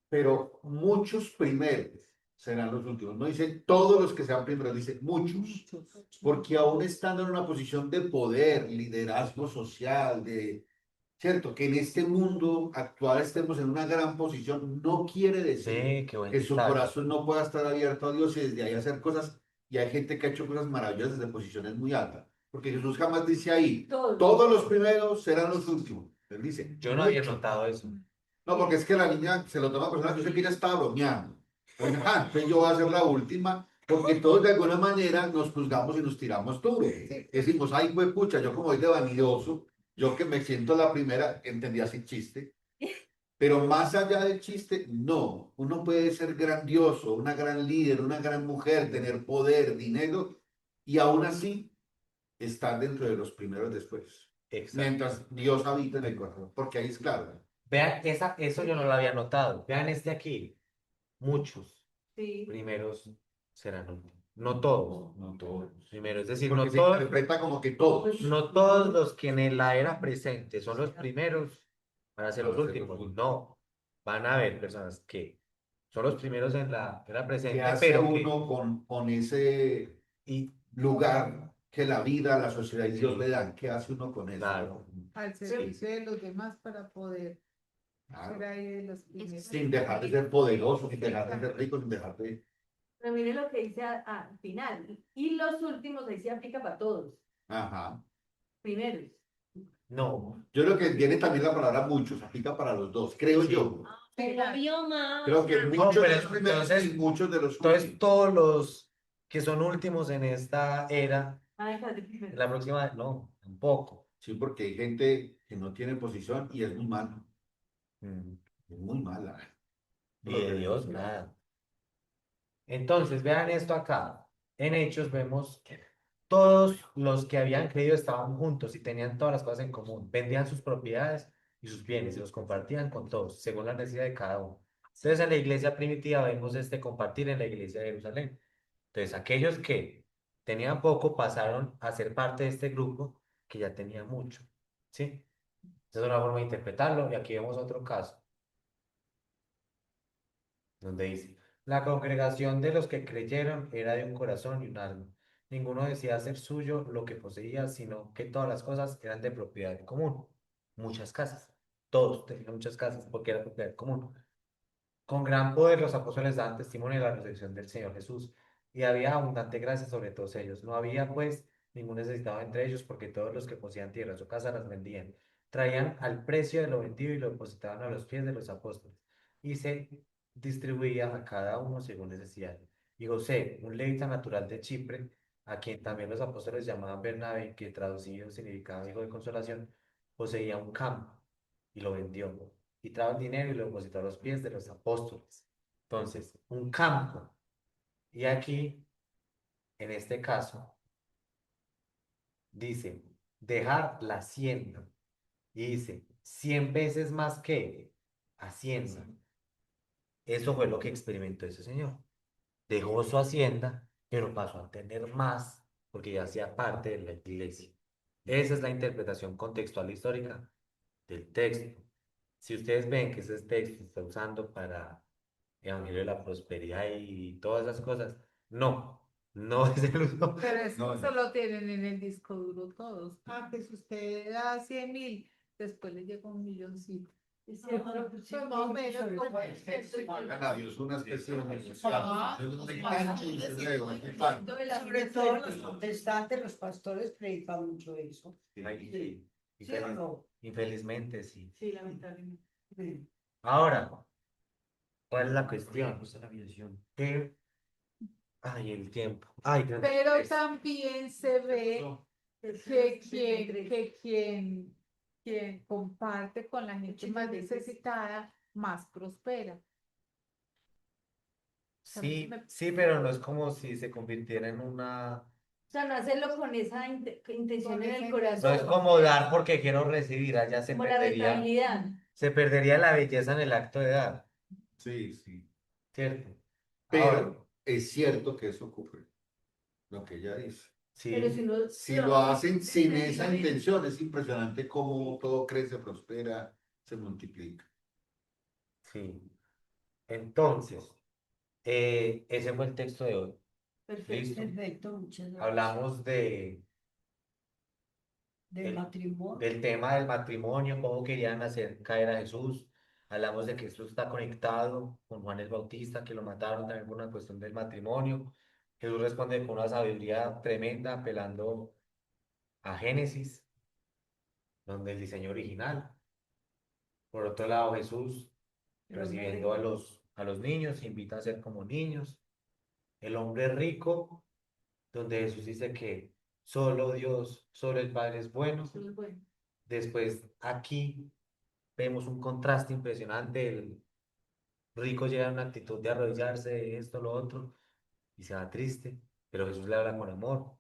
pero muchos primeros serán los últimos. No dice todos los que sean primeros, dice muchos. Porque aún estando en una posición de poder, liderazgo social, cierto, que en este mundo actual estemos en una gran posición, no quiere decir Sí, qué buen que su detalle. corazón no pueda estar abierto a Dios y desde ahí hacer cosas. Y hay gente que ha hecho cosas maravillosas desde posiciones muy altas. Porque Jesús jamás dice ahí, todos los primeros serán los últimos. Él dice, Yo no había muchos. notado eso. No, porque es que la niña se lo toma personal, yo sé que ella estaba bromeando. Pues, entonces yo voy a ser la última, porque todos de alguna manera nos juzgamos y nos tiramos duro. Decimos, ay, pues pucha, yo como voy de vanidoso, yo que me siento la primera, entendí así chiste. Pero más allá del chiste, no. Uno puede ser grandioso, una gran líder, una gran mujer, tener poder, dinero, y aún así estar dentro de los primeros después. Exacto. Mientras Dios habita en el corazón, porque ahí es claro. Vean, eso yo no lo había notado. Vean este aquí. Muchos Sí. primeros serán últimos. No todos. No todos. Primero, es decir, Porque no se todos, interpreta como que todos. no todos los que en la era presente son los primeros van a ser los Van a ser los últimos. últimos. No, van a haber personas que son los primeros en la era Que presente, hace pero uno con ese y lugar que la vida, la sociedad y Dios Sí. le dan. ¿Qué hace uno con eso? Claro. Al servicio de los demás para poder Claro. ser ahí de los primeros. Sin dejar de ser poderoso, sin dejar de ser rico, sin dejar de... Pero mire lo que dice al final. Y los últimos, ahí se aplica para todos. Ajá. Primeros. no. Yo creo que viene también la palabra muchos, aplica para los dos, creo Sí. yo. Pero vio más. Creo que No, muchos pero de los primeros entonces- y muchos de los Entonces, últimos. todos los que son últimos en esta era, Ah, dejar de primero. la próxima, no, tampoco. Sí, porque hay gente que no tiene posición y es muy mala. Mm. Es muy mala. Y de Dios, nada. Entonces, vean esto acá. En Hechos vemos todos los que habían creído estaban juntos y tenían todas las cosas en común. Vendían sus propiedades y sus bienes y los compartían con todos, según la necesidad de cada uno. Entonces, en la iglesia primitiva vemos este compartir en la iglesia de Jerusalén. Entonces, aquellos que tenían poco pasaron a ser parte de este grupo que ya tenía mucho. ¿Sí? Esa es una forma de interpretarlo. Y aquí vemos otro caso, donde dice, la congregación de los que creyeron era de un corazón y un alma. Ninguno decía hacer suyo lo que poseía, sino que todas las cosas eran de propiedad común. Muchas casas. Todos tenían muchas casas porque era propiedad común. Con gran poder los apóstoles daban testimonio de la resurrección del Señor Jesús, y había abundante gracia sobre todos ellos. No había, pues, ningún necesitado entre ellos, porque todos los que poseían tierras o casas las vendían. Traían al precio de lo vendido y lo depositaban a los pies de los apóstoles, y se distribuía a cada uno según necesidad. Y José, un levita natural de Chipre, a quien también los apóstoles llamaban Bernabé, que traducido significaba hijo de consolación, poseía un campo y lo vendió y trajo el dinero y lo depositó a los pies de los apóstoles. Entonces, un campo. Y aquí, en este caso, dice, dejar la hacienda. Y dice, 100 veces más que hacienda. Eso fue lo que experimentó ese señor. Dejó su hacienda, pero pasó a tener más porque ya hacía parte de la iglesia. Esa es la interpretación contextual histórica del texto. Si ustedes ven que ese texto se está usando para Evangelio de la Prosperidad y todas esas cosas, no es el uso. Pero es que No, eso lo tienen en el disco duro todos. Ah, que si usted da 100.000, después le llega un milloncito. Es cierto, Pues más o menos como Hagan a Dios una especie de Ah, Yo no me engancho y yo luego, ¿qué tal? Sobre todo los protestantes, los pastores predican mucho eso. Ay, Sí. ¿Sí o infeliz- no? Infelizmente, sí. sí, lamentablemente. Sí. Ahora, ¿cuál es la cuestión? Pues la aviación. Que, ay, el tiempo. Ay, Pero también se ve que Que quien comparte con la gente más necesitada, más prospera. sí, sí, pero no es como si se convirtiera en una... O sea, no hacerlo con esa intención en el No corazón, es como dar porque quiero recibir, allá como la rentabilidad. se perdería la belleza en el acto de dar, Sí, sí. ¿cierto? Ahora, Pero es cierto que eso ocurre, lo que ella dice. Pero sí, si uno Si lo hacen sin esa intención, es impresionante cómo todo crece, prospera, se multiplica. sí. Entonces, ese fue el texto de hoy. perfecto. Listo. Perfecto, muchas gracias. Hablamos Del el- matrimonio. del tema del matrimonio, cómo querían hacer caer a Jesús. Hablamos de que esto está conectado con Juan el Bautista, que lo mataron también por una cuestión del matrimonio. Jesús responde con una sabiduría tremenda, apelando a Génesis, donde el diseño original. Por otro lado, Jesús recibiendo a los niños, invita a ser como niños. El hombre rico, donde Jesús dice que solo Dios, solo el Padre es bueno. Eso es bueno. Después, aquí vemos un contraste impresionante. El rico llega a una actitud de arrodillarse, esto, lo otro, y se va triste, pero Jesús le habla con amor.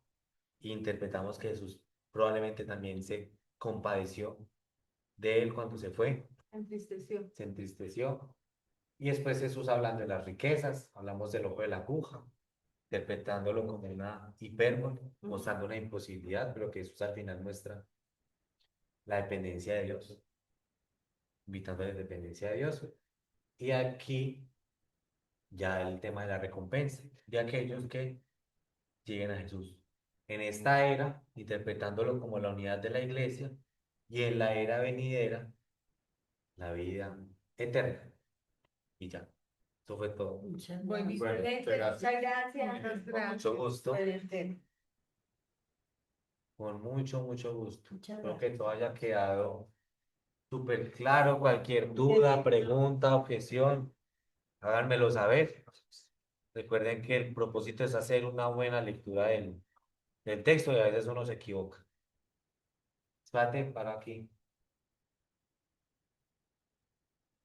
Y interpretamos que Jesús probablemente también se compadeció de él cuando se fue, Entristeció. se entristeció. Y después Jesús hablando de las riquezas, hablamos del ojo de la aguja, interpretándolo como una hipérbole, mostrando una imposibilidad, pero que Jesús al final muestra la dependencia de Dios, invitando a la dependencia de Dios. Y aquí ya el tema de la recompensa de aquellos que lleguen a Jesús. En esta era, interpretándolo como la unidad de la iglesia, y en la era venidera, la vida eterna. Y ya, eso fue todo. Muchas Buenísimo. Bueno, Excelente, muchas gracias. muchas gracias. Muchas gracias. Mucho gusto, gracias. con mucho gusto. Muchas Espero que gracias. todo haya quedado súper claro. Cualquier duda, pregunta, objeción, háganmelo saber. Recuerden que el propósito es hacer una buena lectura del texto y a veces uno se equivoca. Espérate, para aquí.